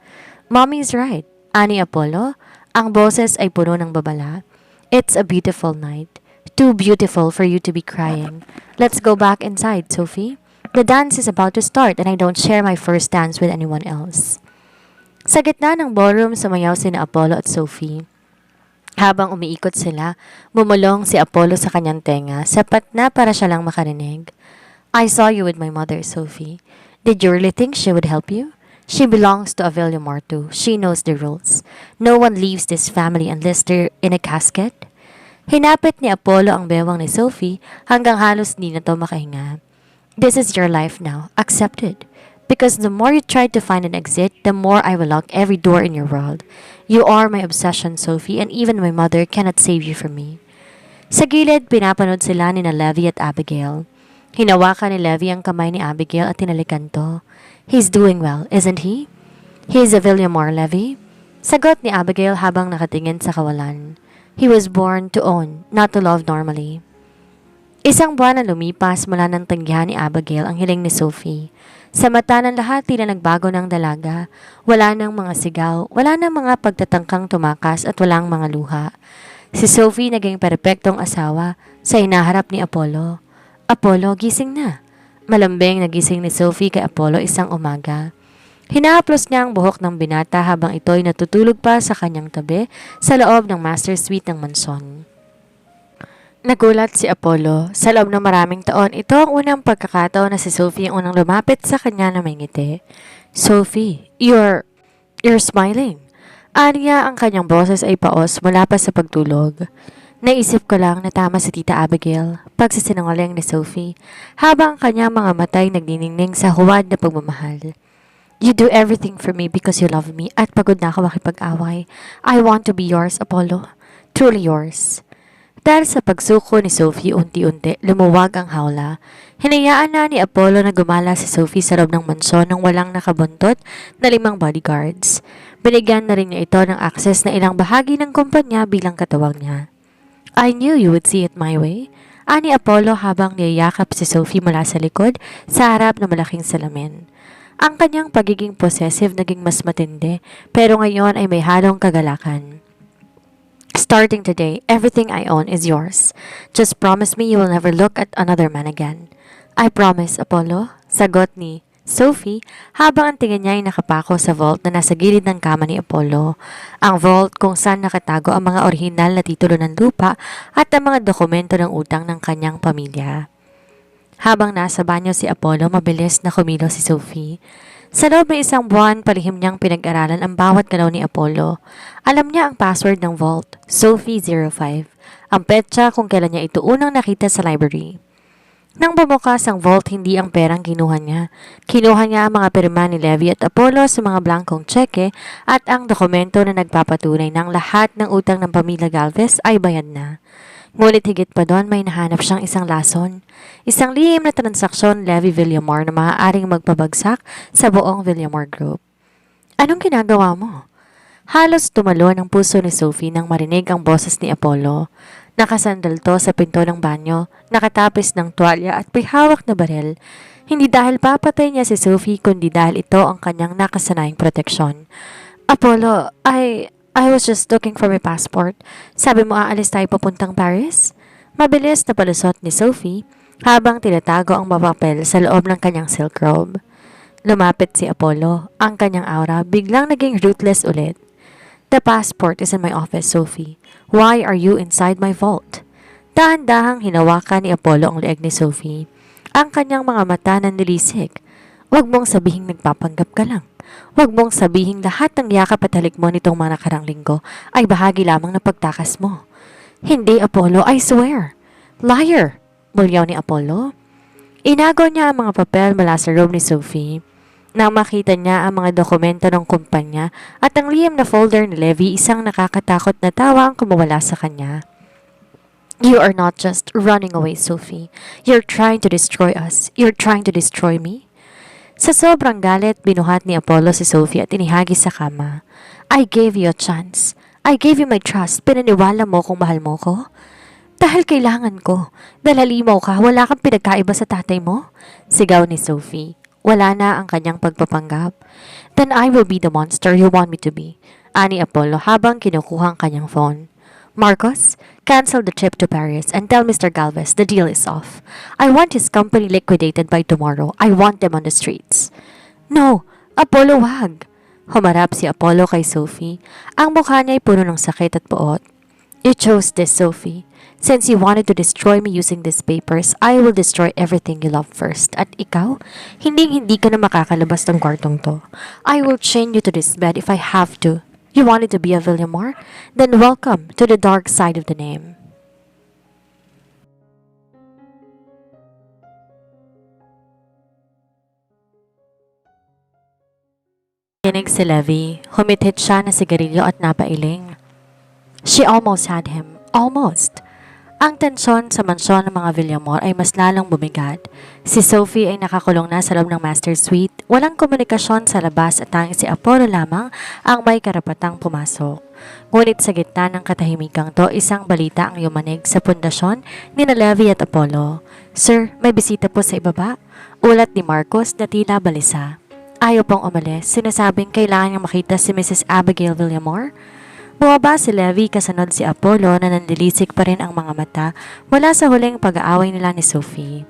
A: Mommy's right, ani Apollo. Ang boses ay puno ng babala. It's a beautiful night. Too beautiful for you to be crying. Let's go back inside, Sophie. The dance is about to start and I don't share my first dance with anyone else. Sa gitna ng ballroom, sumayaw sina Apollo at Sophie. Habang umiikot sila, bumulong si Apollo sa kanyang tenga, sapat na para siya lang makarinig. I saw you with my mother, Sophie. Did you really think she would help you? She belongs to a Villamor too. She knows the rules. No one leaves this family unless they're in a casket. Hinapit ni Apollo ang bewang ni Sophie hanggang halos di na to makahinga. This is your life now. Accept it. Because the more you try to find an exit, the more I will lock every door in your world. You are my obsession, Sophie, and even my mother cannot save you from me. Sa gilid, pinapanood sila ni na Levi at Abigail. Hinawakan ni Levi ang kamay ni Abigail at tinalikan to. He's doing well, isn't he? He's a Villamor, Levi. Sagot ni Abigail habang nakatingin sa kawalan. He was born to own, not to love normally. Isang buwan na lumipas mula nang tanggihan ni Abigail ang hiling ni Sophie. Sa mata ng lahat, tila nagbago ng dalaga. Wala nang mga sigaw, wala nang mga pagtatangkang tumakas at walang mga luha. Si Sophie naging perpektong asawa sa hinaharap ni Apollo. Apollo, gising na. Malambing nagising ni Sophie kay Apollo isang umaga. Hinahaplos niya ang buhok ng binata habang ito'y natutulog pa sa kanyang tabi sa loob ng master suite ng mansyon. Nagulat si Apollo. Sa loob ng maraming taon, ito ang unang pagkakataon na si Sophie ang unang lumapit sa kanya na may ngiti. Sophie, you're smiling. Aniya ang kanyang boses ay paos mula pa sa pagtulog. Naisip ko lang na tama si Tita Abigail, pagsisinungaling ni Sophie, habang ang kanyang mga matay nagniningning sa huwad na pagmamahal. You do everything for me because you love me at pagod na ako makipag-away. I want to be yours, Apollo. Truly yours. Dahil sa pagsuko ni Sophie, unti-unti lumuwag ang hawla. Hinayaan na ni Apollo na gumala si Sophie sa loob ng mansyon ng walang nakabuntot na 5 bodyguards. Binigyan na rin niya ito ng access na ilang bahagi ng kumpanya bilang katawag niya. I knew you would see it my way. Ani Apollo habang niyayakap si Sophie mula sa likod sa harap ng malaking salamin. Ang kanyang pagiging possessive naging mas matindi, pero ngayon ay may halong kagalakan. Starting today, everything I own is yours. Just promise me you will never look at another man again. I promise, Apollo, sagot ni Sophie habang ang tingin niya ay nakapako sa vault na nasa gilid ng kama ni Apollo. Ang vault kung saan nakatago ang mga orihinal na titulo ng lupa at ang mga dokumento ng utang ng kanyang pamilya. Habang nasa banyo si Apollo, mabilis na kumilos si Sophie. Sa loob ng 1 buwan, palihim niyang pinag-aralan ang bawat galaw ni Apollo. Alam niya ang password ng vault, Sophie05, ang petsa kung kailan niya ito unang nakita sa library. Nang bumukas ang vault, hindi ang perang kinuha niya. Kinuha niya ang mga pirma ni Levi at Apollo sa mga blankong tseke at ang dokumento na nagpapatunay ng lahat ng utang ng pamilya Galvez ay bayad na. Ngunit higit pa doon, may nahanap siyang isang lason. Isang lihim na transaksyon Levi Villamor na maaaring magpabagsak sa buong Villamor Group. Anong ginagawa mo? Halos tumalon ang puso ni Sophie nang marinig ang boses ni Apollo. Nakasandal to sa pinto ng banyo, nakatapis ng tuwalya at may hawak na barel. Hindi dahil papatay niya si Sophie kundi dahil ito ang kanyang nakasanayang proteksyon. Apollo, I was just looking for my passport. Sabi mo aalis tayo papuntang Paris? Mabilis na palusot ni Sophie habang tinatago ang papel sa loob ng kanyang silk robe. Lumapit si Apollo, ang kanyang aura biglang naging ruthless ulit. The passport is in my office, Sophie. Why are you inside my vault? Dahan-dahang hinawakan ni Apollo ang leeg ni Sophie. Ang kanyang mga mata nanlilisik. Huwag mong sabihing nagpapanggap ka lang. Huwag mong sabihing lahat ng yakap at halik mo nitong mga nakarang linggo ay bahagi lamang ng pagtakas mo. Hindi, Apollo, I swear. Liar! Bulyaw ni Apollo. Inago niya ang mga papel mula sa room ni Sophie. Nang makita niya ang mga dokumento ng kumpanya at ang lihim na folder ni Levi, isang nakakatakot na tawa ang kumawala sa kanya. You are not just running away, Sophie. You're trying to destroy us. You're trying to destroy me. Sa sobrang galit, binuhat ni Apollo si Sophie at inihagi sa kama. I gave you a chance. I gave you my trust. Pinaniwala mo kung mahal mo ko? Dahil kailangan ko. Dahil halimaw ka, wala kang pinagkaiba sa tatay mo? Sigaw ni Sophie. Wala na ang kanyang pagpapanggap. Then I will be the monster you want me to be. Ani Apollo habang kinukuha ang kanyang phone. Marcos, cancel the trip to Paris and tell Mr. Galvez the deal is off. I want his company liquidated by tomorrow. I want them on the streets. No, Apollo, wag. Humarap si Apollo kay Sophie. Ang mukha niya ay puno ng sakit at puot. You chose this, Sophie. Since you wanted to destroy me using these papers, I will destroy everything you love first. At ikaw, hindi ka na makakalabas ng kwartong to. I will chain you to this bed if I have to. You wanted to be a Villamor? Then welcome to the dark side of the name. Kinig si Levi. Humithit siya na sigarilyo at napailing. She almost had him. Almost. Ang tensyon sa mansyon ng mga Villamor ay mas lalong bumigat. Si Sophie ay nakakulong na sa loob ng master suite. Walang komunikasyon sa labas at tanging si Apollo lamang ang may karapatang pumasok. Ngunit sa gitna ng katahimikang to, isang balita ang yumanig sa pundasyon ni Levi at Apollo. Sir, may bisita po sa ibaba. Ulat ni Marcos na tila balisa. Ayaw pong umalis. Sinasabing kailangan niyang makita si Mrs. Abigail Villamor. Bumaba si Levi kasunod si Apollo na nanlilisik pa rin ang mga mata mula sa huling pag-aaway nila ni Sophie.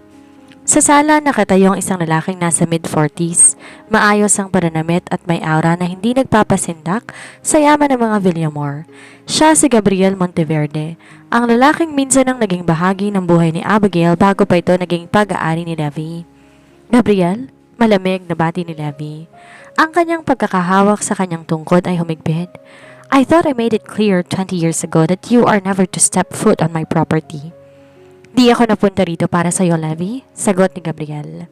A: Sa sala nakatayo ang isang lalaking nasa mid-40s, maayos ang pananamit at may aura na hindi nagpapasindak sa yaman ng mga Villamor. Siya si Gabriel Monteverde, ang lalaking minsan ang naging bahagi ng buhay ni Abigail bago pa ito naging pag-aari ni Levi. Gabriel, malamig na bati ni Levi. Ang kanyang pagkakahawak sa kanyang tungkod ay humigpit. I thought I made it clear 20 years ago that you are never to step foot on my property. Di ako napunta rito para sa'yo, Levi, sagot ni Gabriel.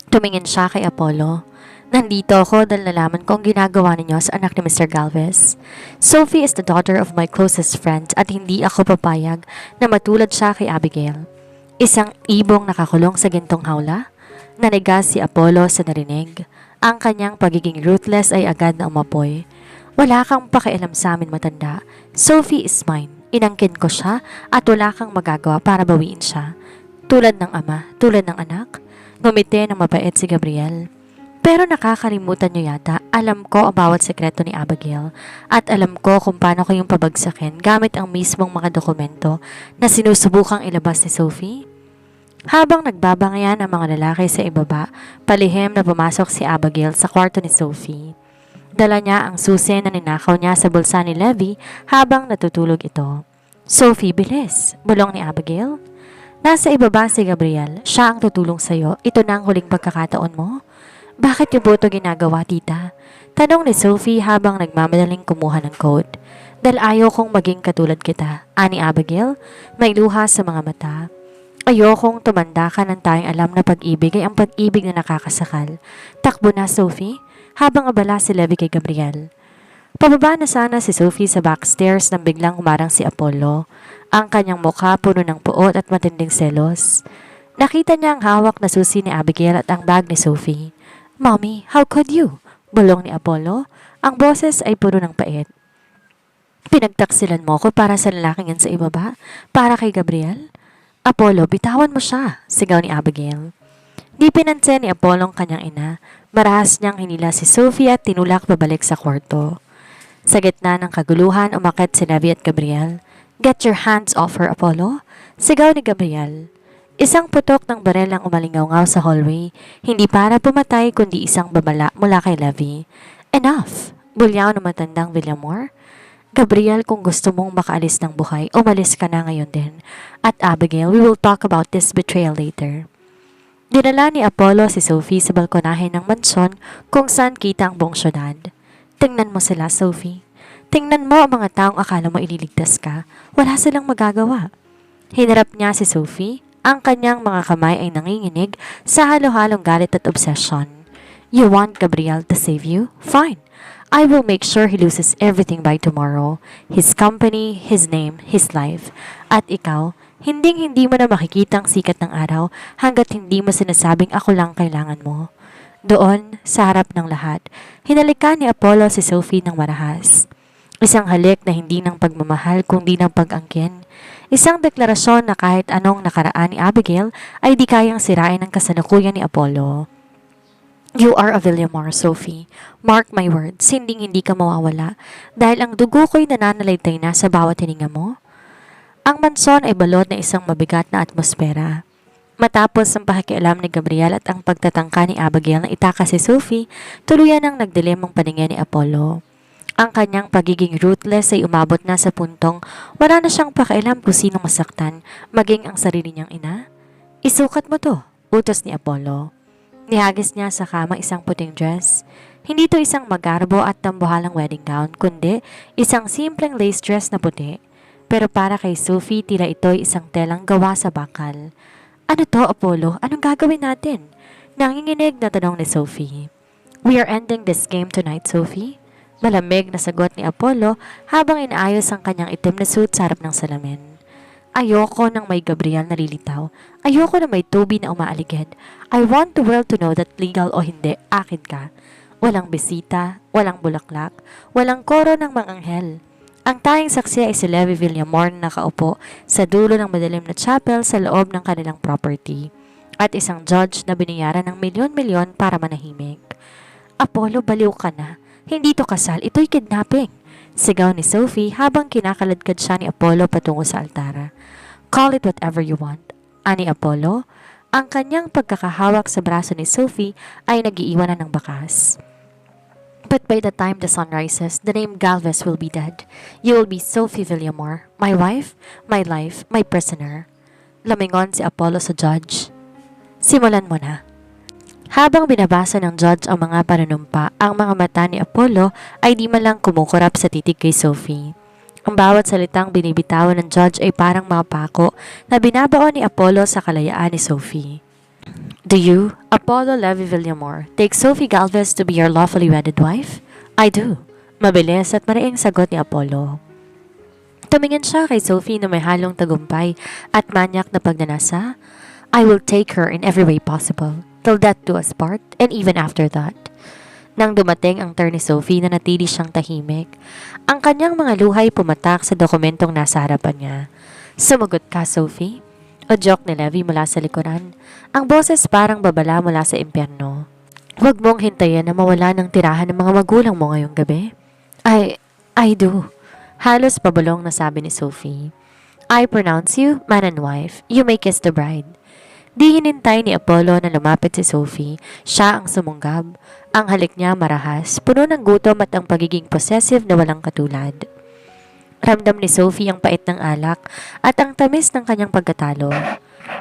A: Tumingin siya kay Apollo. Nandito ako dahil nalaman ko ang ginagawa ninyo sa anak ni Mr. Galvez. Sophie is the daughter of my closest friend at hindi ako papayag na matulad siya kay Abigail. Isang ibong nakakulong sa gintong hawla? Nanigas si Apollo sa narinig. Ang kanyang pagiging ruthless ay agad na umapoy. Wala kang pakialam sa amin, matanda. Sophie is mine. Inangkin ko siya at wala kang magagawa para bawiin siya. Tulad ng ama, tulad ng anak. Ngumiti ng mabait si Gabriel. Pero nakakalimutan niyo yata, alam ko ang bawat sekreto ni Abigail at alam ko kung paano kayong pabagsakin gamit ang mismong mga dokumento na sinusubukang ilabas ni Sophie. Habang nagbabangayan ang mga lalaki sa ibaba, palihim na pumasok si Abigail sa kwarto ni Sophie. Dala niya ang susi na ninakaw niya sa bulsa ni Levi habang natutulog ito. Sophie, bilis! Bulong ni Abigail. Nasa ibaba si Gabriel. Siya ang tutulong sa'yo. Ito na ang huling pagkakataon mo. Bakit niyo po ito ginagawa, tita? Tanong ni Sophie habang nagmamadaling kumuha ng coat. Dahil ayaw kong maging katulad kita. Ani Abigail, may luha sa mga mata. Ayokong tumanda ka ng tayong alam na pag-ibig ay ang pag-ibig na nakakasakal. Takbo na, Sophie. Habang abala si Levi kay Gabriel. Pababa na sana si Sophie sa backstairs nang biglang humarang si Apollo. Ang kanyang mukha puno ng puot at matinding selos. Nakita niya ang hawak na susi ni Abigail at ang bag ni Sophie. Mommy, how could you? Bulong ni Apollo. Ang boses ay puno ng pait. Pinagtaksilan mo ko para sa lalaking yan sa ibaba? Para kay Gabriel? Apollo, bitawan mo siya, sigaw ni Abigail. Di pinansin ni Apollo ang kanyang ina. Marahas niyang hinila si Sophie at tinulak pabalik sa kwarto. Sa gitna ng kaguluhan, umakyat si Levi at Gabriel. Get your hands off her, Apollo. Sigaw ni Gabriel. Isang putok ng barel ang umalingaw sa hallway. Hindi para pumatay kundi isang babala mula kay Levi. Enough! Bulyaw ng matandang Villamor. Gabriel, kung gusto mong makaalis ng buhay, umalis ka na ngayon din. At Abigail, we will talk about this betrayal later. Dinala ni Apollo si Sophie sa balkonahe ng mansyon kung saan kita ang buong syudad. Tingnan mo sila, Sophie. Tingnan mo ang mga taong akala mo ililigtas ka. Wala silang magagawa. Hinarap niya si Sophie. Ang kanyang mga kamay ay nanginginig sa halo-halong galit at obsession. You want Gabriel to save you? Fine. I will make sure he loses everything by tomorrow. His company, his name, his life. At ikaw, hinding-hindi mo na makikita ang sikat ng araw hanggat hindi mo sinasabing ako lang kailangan mo. Doon, sa harap ng lahat, hinalikan ni Apollo si Sophie ng marahas. Isang halik na hindi ng pagmamahal kundi ng pag-angkin. Isang deklarasyon na kahit anong nakaraan ni Abigail ay di kayang sirain ang kasalukuyan ni Apollo. You are a Villamor, Sophie. Mark my words, hindi ka mawawala dahil ang dugo ko'y nananalaytay na sa bawat hininga mo. Ang mansyon ay balot na isang mabigat na atmosfera. Matapos ang pakikialam ni Gabriel at ang pagtatangka ni Abigail na itakas si Sophie, tuluyan ang nagdilim ang paningin ni Apollo. Ang kanyang pagiging ruthless ay umabot na sa puntong wala na siyang pakialam kung sino masaktan, maging ang sarili niyang ina. Isukat mo to, utos ni Apollo. Nihagis niya sa kama isang puting dress. Hindi to isang magarbo at tambuhalang wedding gown, kundi isang simpleng lace dress na puti. Pero para kay Sophie, tila ito'y isang telang gawa sa bakal. Ano to, Apollo? Anong gagawin natin? Nanginginig na tanong ni Sophie. We are ending this game tonight, Sophie. Malamig na sagot ni Apollo habang inaayos ang kanyang itim na suit sa harap ng salamin. Ayoko ng may Gabriel na lilitaw. Ayoko na may Toby na umaaligid. I want the world to know that legal o hindi, akin ka. Walang bisita, walang bulaklak, walang koro ng mga anghel. Ang tanging saksi ay si Levi Villamor na nakaupo sa dulo ng madilim na chapel sa loob ng kanilang property at isang judge na binayaran ng milyon-milyon para manahimik. Apollo, baliw ka na. Hindi to kasal, ito'y kidnapping. Sigaw ni Sophie habang kinakaladkad siya ni Apollo patungo sa altara. Call it whatever you want. Ani Apollo, Ang kanyang pagkakahawak sa braso ni Sophie ay nagiiwanan ng bakas. But by the time the sun rises, the name Galvez will be dead. You will be Sophie Villamor, my wife, my life, my prisoner. Lamingon si Apollo sa judge. Simulan mo na. Habang binabasa ng judge ang mga panunumpa, ang mga mata ni Apollo ay di man lang kumukurap sa titig kay Sophie. Ang bawat salitang binibitawan ng judge ay parang mga pako na binabaon ni Apollo sa kalayaan ni Sophie. Do you, Apollo Levy Villamor, take Sophie Galvez to be your lawfully wedded wife? I do. Mabilis at mariing sagot ni Apollo. Tumingin siya kay Sophie na may halong tagumpay at manyak na pagnanasa. I will take her in every way possible, till death do us part, and even after that. Nang dumating ang turn ni Sophie na natili siyang tahimik, ang kanyang mga luhay pumatak sa dokumentong nasa harapan niya. Sumagot ka, Sophie? O joke ni Levy mula sa likuran. Ang boses parang babala mula sa impyerno. Huwag mong hintayin na mawala ng tirahan ng mga magulang mo ngayong gabi. I do. Halos pabulong na sabi ni Sophie. I pronounce you man and wife. You may kiss the bride. Di hinintay ni Apollo na lumapit si Sophie. Siya ang sumunggab. Ang halik niya marahas, puno ng gutom at ang pagiging possessive na walang katulad. Ramdam ni Sophie ang pait ng alak at ang tamis ng kanyang pagkatalo.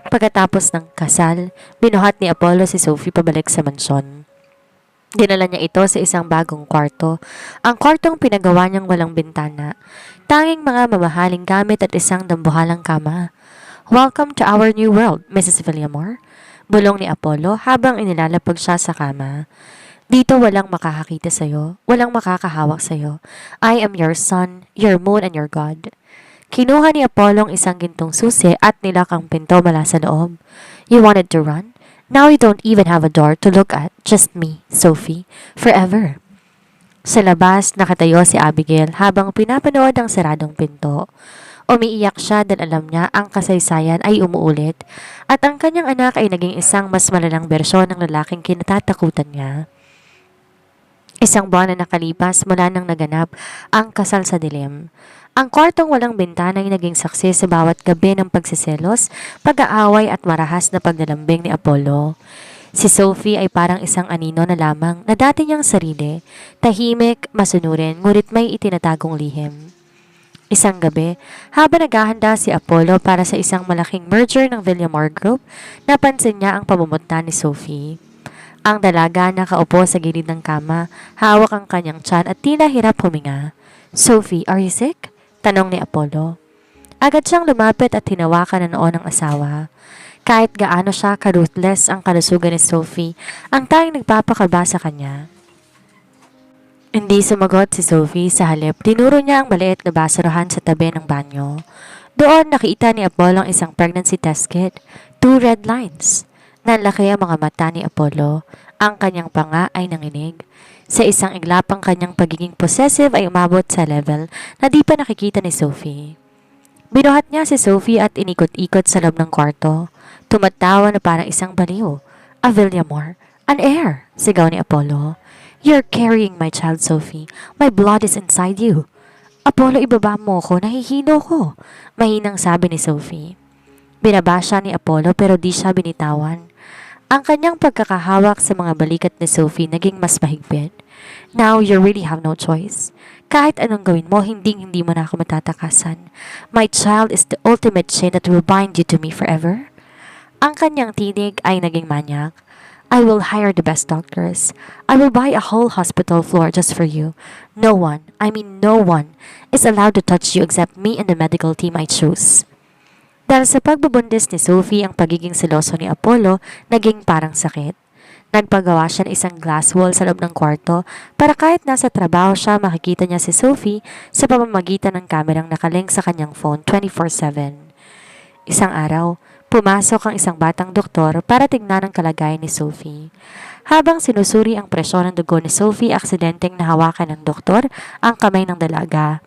A: Pagkatapos ng kasal, binuhat ni Apollo si Sophie pabalik sa mansyon. Dinala niya ito sa isang bagong kwarto. Ang kwartong pinagawa niyang walang bintana. Tanging mga mamahaling gamit at isang dambuhalang kama. Welcome to our new world, Mrs. Villamor. Bulong ni Apollo habang inilalapag siya sa kama. Dito walang makakakita sa'yo, walang makakahawak sa'yo. I am your sun, your moon, and your God. Kinuha ni Apollo ang isang gintong susi at nilak ang pinto mula sa loob. You wanted to run? Now you don't even have a door to look at, just me, Sophie, forever. Sa labas, nakatayo si Abigail habang pinapanood ang saradong pinto. Umiiyak siya dahil alam niya ang kasaysayan ay umuulit at ang kanyang anak ay naging isang mas malalang bersyon ng lalaking kinatatakutan niya. Isang buwan na nakalipas mula nang naganap ang kasal sa dilim. Ang kwartong walang bintana ay naging saksi sa bawat gabi ng pagsiselos, pag-aaway at marahas na paglalambing ni Apollo. Si Sophie ay parang isang anino na lamang na dati niyang sarili, tahimik, masunurin, ngunit may itinatagong lihim. Isang gabi, habang naghahanda si Apollo para sa isang malaking merger ng Villamor Group, napansin niya ang pamumuta ni Sophie. Ang dalaga nakaupo sa gilid ng kama, hawak ang kanyang tiyan at tila hirap huminga. Sophie, are you sick? Tanong ni Apollo. Agad siyang lumapit at hinawakan na noon ng asawa. Kahit gaano siya ka-ruthless ang kalusugan ni Sophie, ang tanging nagpapakaba sa kanya. Hindi sumagot si Sophie, sa halip tinuro niya ang maliit na basurahan sa tabi ng banyo. Doon nakita ni Apollo ang isang pregnancy test kit, 2 red lines. Nanlaki ang mga mata ni Apollo, ang kanyang panga ay nanginig. Sa isang iglap ang kanyang pagiging possessive ay umabot sa level na di pa nakikita ni Sophie. Binuhat niya si Sophie at inikot-ikot sa loob ng kwarto. Tumatawa na parang isang baliw. A Villamor, an heir, sigaw ni Apollo. You're carrying my child, Sophie. My blood is inside you. Apollo, ibaba mo ko, nahihilo ko, mahinang sabi ni Sophie. Binaba siya ni Apollo pero di siya binitawan. Ang kanyang pagkakahawak sa mga balikat ni Sophie naging mas mahigpit. Now you really have no choice. Kahit anong gawin mo, hindi mo na ako matatakasan. My child is the ultimate chain that will bind you to me forever. Ang kanyang tinig ay naging manyak. I will hire the best doctors. I will buy a whole hospital floor just for you. No one, no one, is allowed to touch you except me and the medical team I choose. Dahil sa pagbubundis ni Sophie, ang pagiging seloso ni Apollo naging parang sakit. Nagpagawa siya ng isang glass wall sa loob ng kwarto para kahit nasa trabaho siya makikita niya si Sophie sa pamamagitan ng kamerang nakalink sa kanyang phone 24/7. Isang araw, pumasok ang isang batang doktor para tingnan ang kalagayan ni Sophie. Habang sinusuri ang presyon ng dugo ni Sophie, aksidenteng nahawakan ng doktor ang kamay ng dalaga.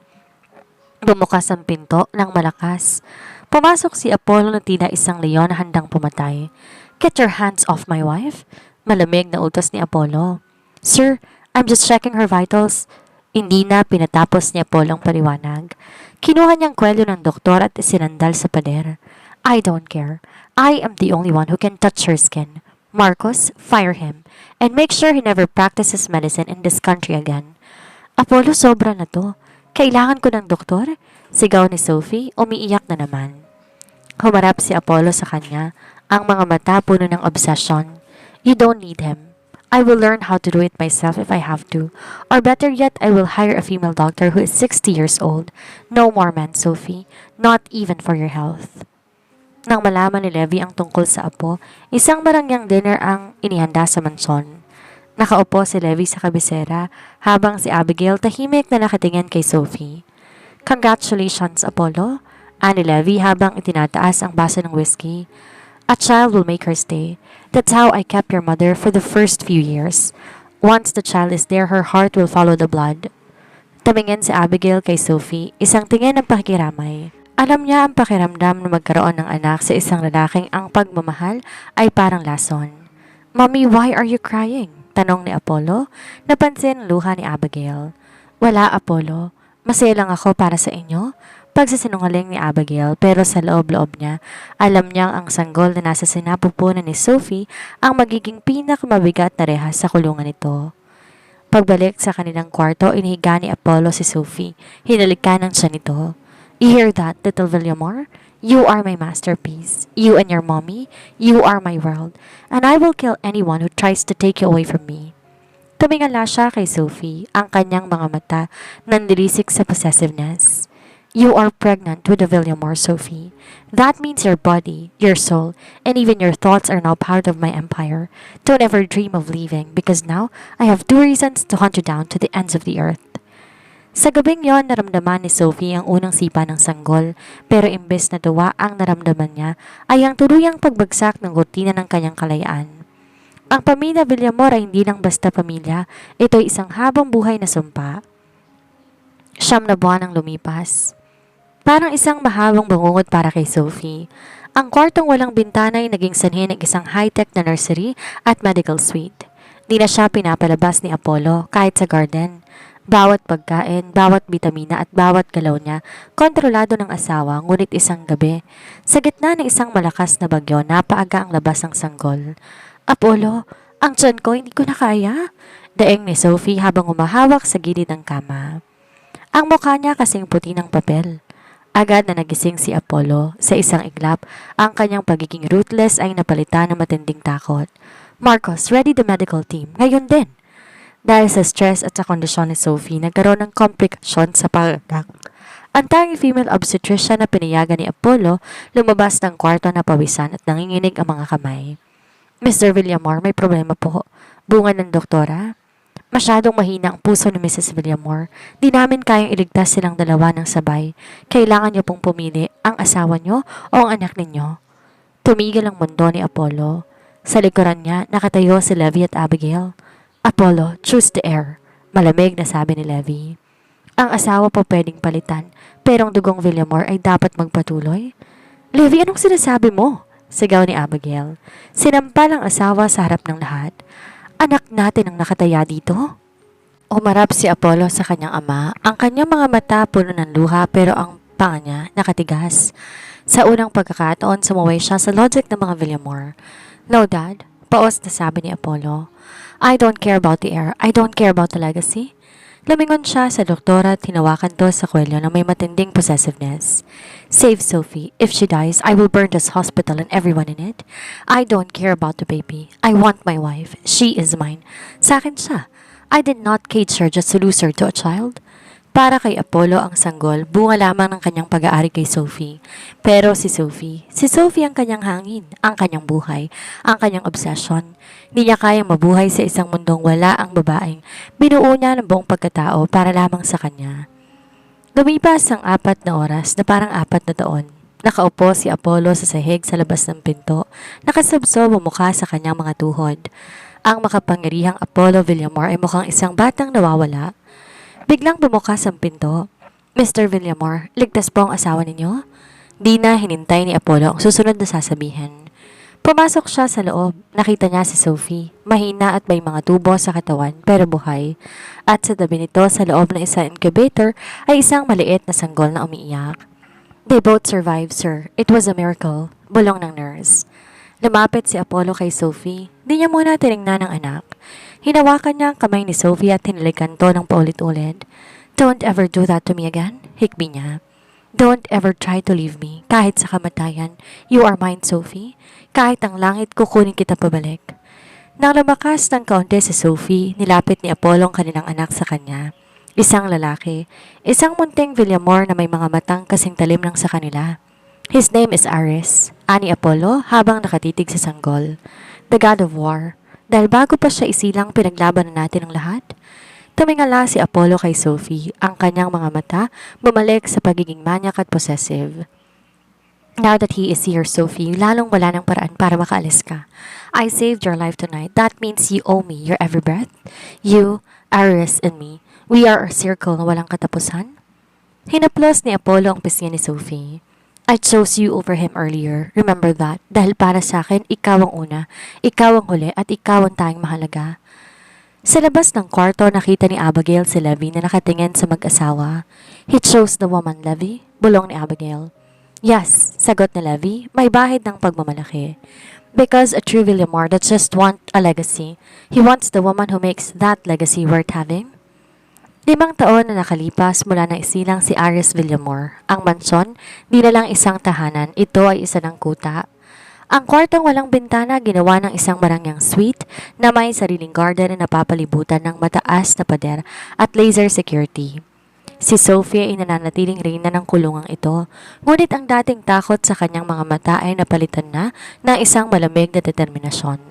A: Bumukas ang pinto ng malakas. Pumasok si Apollo na tila isang leon na handang pumatay. Get your hands off my wife. Malamig na utos ni Apollo. Sir, I'm just checking her vitals. Hindi na pinatapos ni Apollo ang paliwanag. Kinuha niyang kwelyo ng doktor at isinandal sa pader. I don't care. I am the only one who can touch her skin. Marcos, fire him. And make sure he never practices medicine in this country again. Apollo, sobra na to. Kailangan ko ng doktor? Sigaw ni Sophie, umiiyak na naman. Humarap si Apollo sa kanya, ang mga mata puno ng obsession. You don't need him. I will learn how to do it myself if I have to. Or better yet, I will hire a female doctor who is 60 years old. No more men, Sophie. Not even for your health. Nang malaman ni Levi ang tungkol sa apo, isang marangyang dinner ang inihanda sa mansyon. Nakaupo si Levi sa kabisera habang si Abigail tahimik na nakatingin kay Sophie. Congratulations, Apollo, ani Levi habang itinataas ang baso ng whiskey. A child will make her stay. That's how I kept your mother for the first few years. Once the child is there, her heart will follow the blood. Tumingin si Abigail kay Sophie, isang tingin ng pakikiramay. Alam niya ang pakiramdam na magkaroon ng anak sa isang lalaking ang pagmamahal ay parang lason. Mommy, why are you crying? Tanong ni Apollo. Napansin ang luha ni Abigail. Wala, Apollo. Masaya lang ako para sa inyo. Pagsasinungaling ni Abigail pero sa loob-loob niya, alam niyang ang sanggol na nasa sinapupunan ni Sophie ang magiging pinakamabigat na rehas sa kulungan nito. Pagbalik sa kanilang kwarto, inihiga ni Apollo si Sophie. Hinalikan ng siya nito. You hear that, little Villamor? You are my masterpiece. You and your mommy, you are my world. And I will kill anyone who tries to take you away from me. Tumingala siya kay Sophie, ang kanyang mga mata nandilisik sa possessiveness. You are pregnant with a Villamor, Sophie. That means your body, your soul, and even your thoughts are now part of my empire. Don't ever dream of leaving because now I have 2 reasons to hunt you down to the ends of the earth. Sa gabing yon, naramdaman ni Sophie ang unang sipa ng sanggol, pero imbes na tuwa ang naramdaman niya ay ang tuluyang pagbagsak ng kurtina ng kanyang kalayaan. Ang pamilya Villamor ay hindi lang basta pamilya, ito'y isang habang buhay na sumpa. 9 na buwan ang lumipas. Parang isang mahabang bangungot para kay Sophie. Ang kwartong walang bintana ay naging sanhi ng isang high-tech na nursery at medical suite. Di na siya pinapalabas ni Apollo kahit sa garden. Bawat pagkain, bawat bitamina at bawat galaw niya, kontrolado ng asawa, ngunit isang gabi, sa gitna ng isang malakas na bagyo, napaaga ang labas ng sanggol. Apollo, ang tiyan ko hindi ko na kaya. Daing ni Sophie habang umahawak sa gilid ng kama. Ang mukha niya kasing puti ng papel. Agad na nagising si Apollo. Sa isang iglap, ang kanyang pagiging ruthless ay napalitan ng matinding takot. Marcos, ready the medical team. Ngayon din. Dahil sa stress at sa kondisyon ni Sophie, nagkaroon ng komplikasyon sa panganak. Ang tanging female obstetrician na pinayagan ni Apollo, lumabas ng kwarto na pawisan at nanginginig ang mga kamay. Mr. Villamor, may problema po. Bunga ng doktora. Masyadong mahina ang puso ni Mrs. Villamor. Di namin kayang iligtas silang dalawa ng sabay. Kailangan niyo pong pumili ang asawa niyo o ang anak ninyo. Tumigil ang mundo ni Apollo. Sa likuran niya, nakatayo si Levi at Abigail. Apollo, choose the air. Malamig na sabi ni Levi. Ang asawa po pwedeng palitan, pero ang dugong Villamor ay dapat magpatuloy. Levi, anong sinasabi mo? Sigaw ni Abigail. Sinampal ang asawa sa harap ng lahat. Anak natin ang nakataya dito? Umarap si Apollo sa kanyang ama. Ang kanyang mga mata puno ng luha pero ang panga niya nakatigas. Sa unang pagkakataon, sumuway siya sa logic ng mga Villamor. No, Dad. Paos na sabi ni Apollo. I don't care about the heir. I don't care about the legacy. Lumingon siya sa doktora at hinawakan to sa kwelyo na may matinding possessiveness. Save Sophie. If she dies, I will burn this hospital and everyone in it. I don't care about the baby. I want my wife. She is mine. Sa akin siya. I did not cage her just to lose her to a child. Para kay Apollo ang sanggol, bunga lamang ng kanyang pag-aari kay Sophie. Pero si Sophie ang kanyang hangin, ang kanyang buhay, ang kanyang obsession. Hindi niya kayang mabuhay sa isang mundong wala ang babaeng binuo niya ng buong pagkatao para lamang sa kanya. Lumipas ang 4 na oras na parang 4 na taon. Nakaupo si Apollo sa sahig sa labas ng pinto, nakasabsob ang mukha sa kanyang mga tuhod. Ang makapangyarihang Apollo Villamor ay mukhang isang batang nawawala. Biglang bumukas ang pinto. Mr. Villamor, ligtas po ang asawa ninyo? Di na hinintay ni Apollo ang susunod na sasabihin. Pumasok siya sa loob. Nakita niya si Sophie. Mahina at may mga tubo sa katawan pero buhay. At sa tabi nito sa loob ng isang incubator ay isang maliit na sanggol na umiiyak. They both survived, sir. It was a miracle. Bulong ng nurse. Lumapit si Apollo kay Sophie. Di niya muna tinignan ang anak. Hinawakan niya ang kamay ni Sophie at hinalikan to ng paulit-ulit. Don't ever do that to me again, hikbi niya. Don't ever try to leave me, kahit sa kamatayan. You are mine, Sophie. Kahit ang langit, kukunin kita pabalik. Nang lumakas ng kaunti si Sophie, nilapit ni Apollo ang kanilang anak sa kanya. Isang lalaki, isang munting Villamor na may mga matang kasing talim ng sa kanila. His name is Ares, ani Apollo habang nakatitig sa sanggol. The God of War. Dahil bago pa siya isilang pinaglaban na natin ang lahat. Tumingala si Apollo kay Sophie, ang kanyang mga mata bumalik sa pagiging manyak at possessive. Now that he is here, Sophie, lalong wala ng paraan para makaalis ka. I saved your life tonight. That means you owe me your every breath. You, Ares, and me. We are a circle na walang katapusan. Hinaplos ni Apollo ang pisngi ni Sophie. I chose you over him earlier. Remember that. Dahil para sa akin, ikaw ang una, ikaw ang huli, at ikaw ang tanging mahalaga. Sa labas ng kwarto, nakita ni Abigail si Levi na nakatingin sa mag-asawa. He chose the woman, Levi? Bulong ni Abigail. Yes, sagot ni Levi, may bahid ng pagmamalaki. Because a true Villamor that just want a legacy. He wants the woman who makes that legacy worth having. 5 taon na nakalipas mula na isilang si Ares Villamor. Ang mansyon, di na lang isang tahanan, ito ay isa ng kuta. Ang kwartong walang bintana ginawa ng isang marangyang suite na may sariling garden na napapalibutan ng mataas na pader at laser security. Si Sophie ay nananatiling reyna ng kulungang ito, ngunit ang dating takot sa kanyang mga mata ay napalitan na ng isang malamig na determinasyon.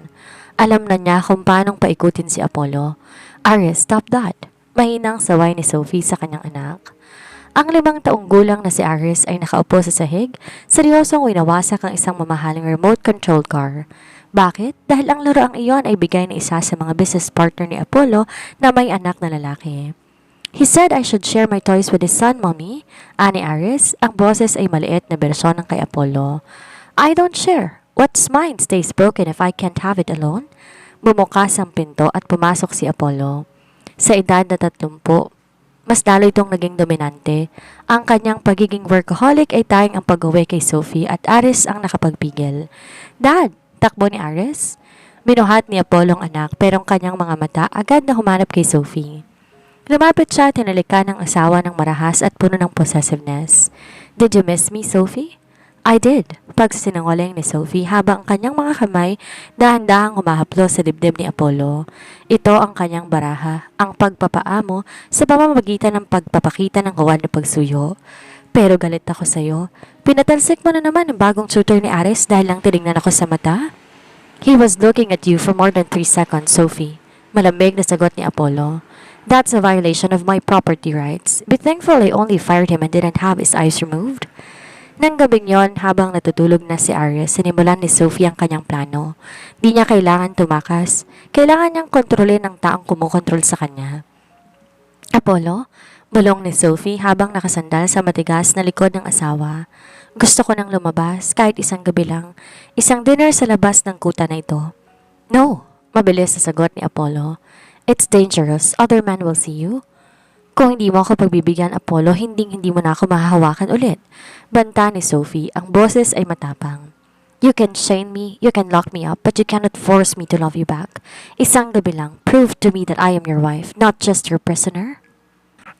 A: Alam na niya kung paanong paikutin si Apollo. Ares, stop that! Mahinang saway ni Sophie sa kanyang anak. Ang 5 taong gulang na si Ares ay nakaupo sa sahig, seryosong winawasak ang isang mamahaling remote-controlled car. Bakit? Dahil ang laruang iyon ay bigay ng isa sa mga business partner ni Apollo na may anak na lalaki. He said I should share my toys with his son, Mommy. Ani Ares, ang boses ay maliit na bersyon ng kay Apollo. I don't share. What's mine stays broken if I can't have it alone. Bumukas ang pinto at pumasok si Apollo. Sa edad na 30, mas lalo itong naging dominante. Ang kanyang pagiging workaholic ay tayong ang pag-uwi kay Sophie at Ares ang nakapagpigil. Dad! Takbo ni Ares. Binuhat ni Apollo ang anak pero ang kanyang mga mata agad na humanap kay Sophie. Lumapit siya at hinalikan ng asawa ng marahas at puno ng possessiveness. Did you miss me, Sophie? I did, pagsisinungaling ni Sophie habang ang kanyang mga kamay dahan-dahang humahaplos sa dibdib ni Apollo. Ito ang kanyang baraha, ang pagpapaamo sa pamamagitan ng pagpapakita ng huwad na pagsuyo. Pero galit ako sa'yo. Pinatalsik mo na naman ang bagong tutor ni Ares dahil lang tinignan ako sa mata. He was looking at you for more than 3 seconds, Sophie. Malamig na sagot ni Apollo. That's a violation of my property rights. Be thankful I only fired him and didn't have his eyes removed. Nang gabing yon, habang natutulog na si Ares, sinimulan ni Sophie ang kanyang plano. Di niya kailangan tumakas. Kailangan niyang kontrolin ang taong kumukontrol sa kanya. Apollo, bulong ni Sophie habang nakasandal sa matigas na likod ng asawa. Gusto ko nang lumabas, kahit isang gabi lang. Isang dinner sa labas ng kuta na ito. No, mabilis na sagot ni Apollo. It's dangerous. Other men will see you. Kung hindi mo ako pagbibigyan, Apollo, hindi mo na ako mahahawakan ulit. Banta ni Sophie, ang boses ay matapang. You can chain me, you can lock me up, but you cannot force me to love you back. Isang gabi lang, prove to me that I am your wife, not just your prisoner.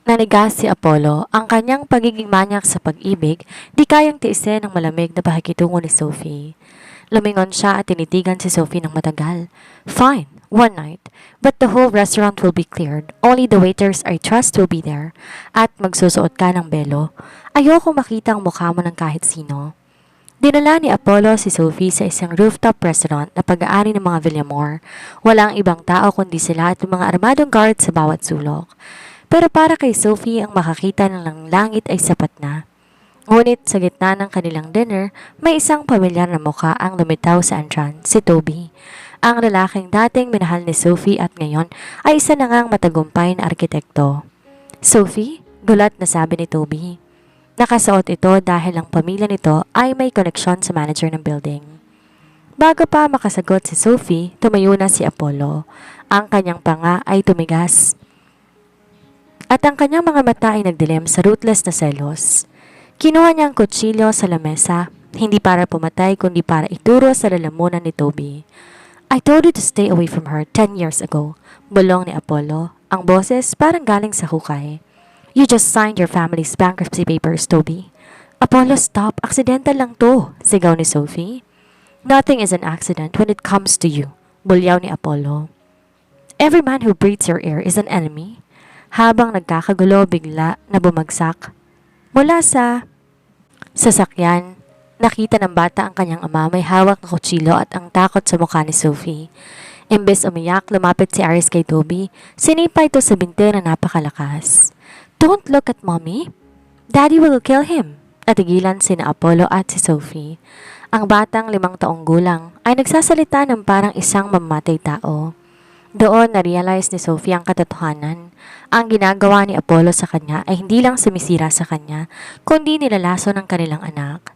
A: Nanigas si Apollo, ang kanyang pagiging manyak sa pag-ibig, di kayang tiisin ng malamig na pakikitungo ni Sophie. Lumingon siya at tinitigan si Sophie ng matagal. Fine, one night, but the whole restaurant will be cleared. Only the waiters I trust will be there. At magsusuot ka ng belo. Ayoko makita ang mukha mo ng kahit sino. Dinala ni Apollo si Sophie sa isang rooftop restaurant na pag-aari ng mga Villamor. Walang ibang tao kundi sila at mga armadong guards sa bawat sulok. Pero para kay Sophie, ang makakita ng langit ay sapat na. Ngunit sa gitna ng kanilang dinner, may isang pamilyar na mukha ang lumitaw sa entrance, si Toby. Ang lalaking dating minahal ni Sophie at ngayon ay isa na ngang matagumpay na arkitekto. Sophie, gulat na sabi ni Toby. Nakasuot ito dahil ang pamilya nito ay may koneksyon sa manager ng building. Bago pa makasagot si Sophie, tumayo na si Apollo. Ang kanyang panga ay tumigas. At ang kanyang mga mata ay nagdilim sa ruthless na selos. Kinuha niya ang kutsilyo sa lamesa, Hindi para pumatay kundi para ituro sa lalamunan ni Toby. I told you to stay away from her 10 years ago, bulong ni Apollo. Ang boses parang galing sa hukay. You just signed your family's bankruptcy papers, Toby. Apollo, stop. Aksidente lang to, sigaw ni Sophie. Nothing is an accident when it comes to you, bulyaw ni Apollo. Every man who breathes your air is an enemy. Habang nagkakagulo, bigla na bumagsak. Mula sa sasakyan, nakita ng bata ang kanyang ama may hawak na kutsilo at ang takot sa mukha ni Sophie. Imbes umiyak, lumapit si Aris kay Toby. Sinipa ito sa binti na napakalakas. Don't look at mommy. Daddy will kill him. Natigilan sina Apollo at si Sophie. Ang batang 5 taong gulang ay nagsasalita ng parang isang mamamatay tao. Doon na-realize ni Sophie ang katotohanan. Ang ginagawa ni Apollo sa kanya ay hindi lang sumisira sa kanya, kundi nilalaso ng kanilang anak.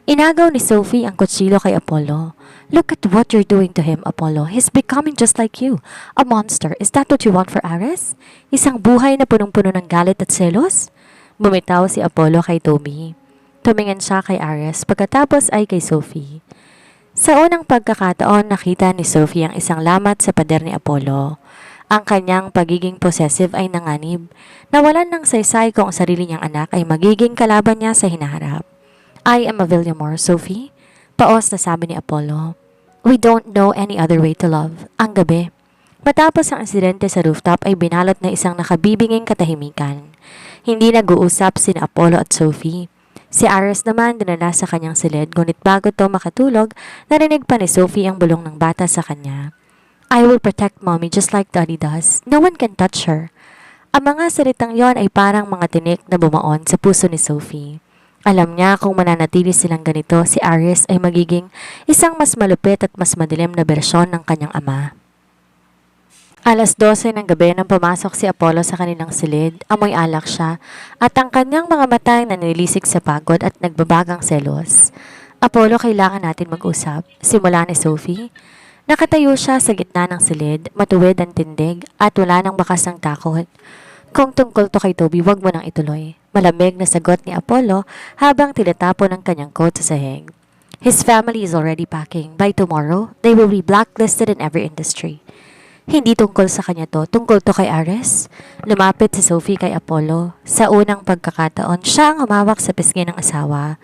A: Inagaw ni Sophie ang kutsilo kay Apollo. Look at what you're doing to him, Apollo. He's becoming just like you. A monster. Is that what you want for Ares? Isang buhay na punong-puno ng galit at selos? Bumitaw si Apollo kay Toby. Tumingin siya kay Ares, pagkatapos ay kay Sophie. Sa unang pagkakataon, nakita ni Sophie ang isang lamat sa pader ni Apollo. Ang kanyang pagiging possessive ay nanganib. Nawalan ng saysay kung ang sarili niyang anak ay magiging kalaban niya sa hinaharap. I am a Villamor, Sophie. Paos na sabi ni Apollo. We don't know any other way to love. Ang gabi. Matapos ang insidente sa rooftop ay binalot na isang nakabibinging katahimikan. Hindi nag-uusap sina Apollo at Sophie. Si Ares naman dinala sa kanyang silid, ngunit bago to makatulog, narinig pa ni Sophie ang bulong ng bata sa kanya. I will protect mommy just like daddy does. No one can touch her. Ang mga salitang yon ay parang mga tinik na bumaon sa puso ni Sophie. Alam niya kung mananatili silang ganito, si Ares ay magiging isang mas malupit at mas madilim na bersyon ng kanyang ama. Alas 12 ng gabi nang pumasok si Apollo sa kanilang silid, amoy alak siya at ang kanyang mga mata ay nanilisik sa pagod at nagbabagang selos. Apollo, kailangan natin mag-usap, simula ni Sophie. Nakatayo siya sa gitna ng silid, matuwid ang tindig at wala nang bakas ng takot. Kung tungkol to kay Toby, wag mo nang ituloy. Malamig na sagot ni Apollo habang tinatapon ang kanyang coat sa sahig. His family is already packing. By tomorrow, they will be blacklisted in every industry. Hindi tungkol sa kanya to, tungkol to kay Ares. Lumapit si Sophie kay Apollo. Sa unang pagkakataon, siya ang humawak sa pisngi ng asawa.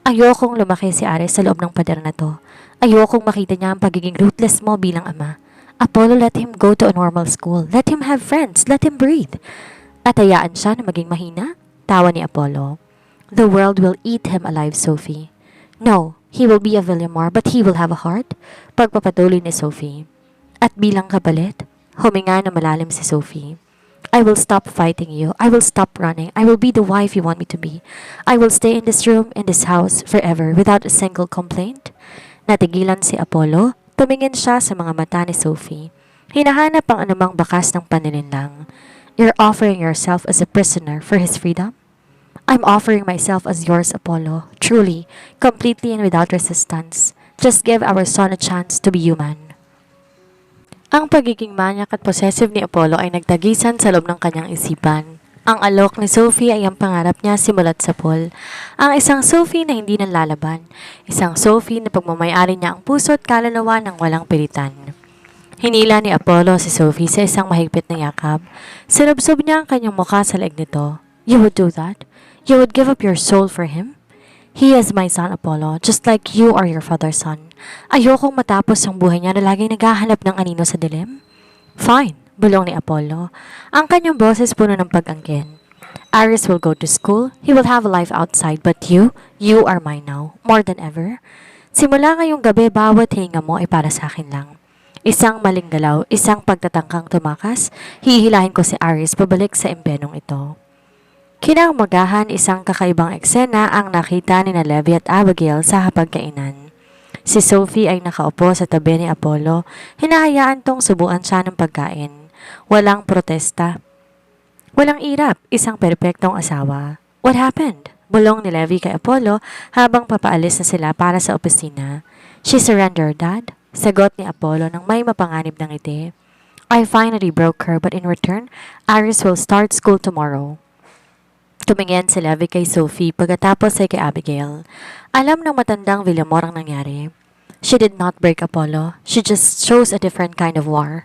A: Ayokong lumaki si Ares sa loob ng pader na to. Ayokong makita niya ang pagiging ruthless mo bilang ama. Apollo, let him go to a normal school. Let him have friends. Let him breathe. At hayaan siya na maging mahina? Tawa ni Apollo. The world will eat him alive, Sophie. No, he will be a Villamor, but he will have a heart. Pagpapatuloy ni Sophie. At bilang kapalit, huminga na malalim si Sophie. I will stop fighting you. I will stop running. I will be the wife you want me to be. I will stay in this room, in this house, forever, without a single complaint. Natigilan si Apollo. Tumingin siya sa mga mata ni Sophie. Hinahanap ang anumang bakas ng panininlang. You're offering yourself as a prisoner for his freedom? I'm offering myself as yours, Apollo. Truly, completely and without resistance. Just give our son a chance to be human. Ang pagiging manyak at possessive ni Apollo ay nagtagisan sa loob ng kanyang isipan. Ang alok ni Sophie ay ang pangarap niya simulat sa pool. Ang isang Sophie na hindi nalalaban. Isang Sophie na pagmamayari niya ang puso at kaluluwa ng walang pilitan. Hinila ni Apollo si Sophie sa isang mahigpit na yakap. Sinubsob niya ang kanyang mukha sa leeg nito. You would do that? You would give up your soul for him? He is my son, Apollo, just like you are your father's son. Ayokong matapos ang buhay niya na laging naghahanap ng anino sa dilim. Fine, bulong ni Apollo. Ang kanyang boses puno ng pag-angkin. Ares will go to school. He will have a life outside. But you are mine now, more than ever. Simula ngayong gabi, bawat hinga mo ay para sa akin lang. Isang maling galaw, isang pagtatangkang tumakas, hihilahin ko si Ares pabalik sa impenong ito. Kinaumagahan, isang kakaibang eksena ang nakita ni Levi at Abigail sa hapagkainan. Si Sophie ay nakaupo sa tabi ni Apollo, hinahayaan tong subuan siya ng pagkain. Walang protesta. Walang irap, isang perpektong asawa. What happened? Bulong ni Levi kay Apollo habang papaalis na sila para sa opisina. She surrendered, Dad. Sagot ni Apollo nang may mapanganib ng ngiti. I finally broke her, but in return, Aris will start school tomorrow. Tumingin si Levi kay Sophie pagkatapos ay kay Abigail. Alam ng matandang Villamor ang nangyari. She did not break Apollo. She just chose a different kind of war.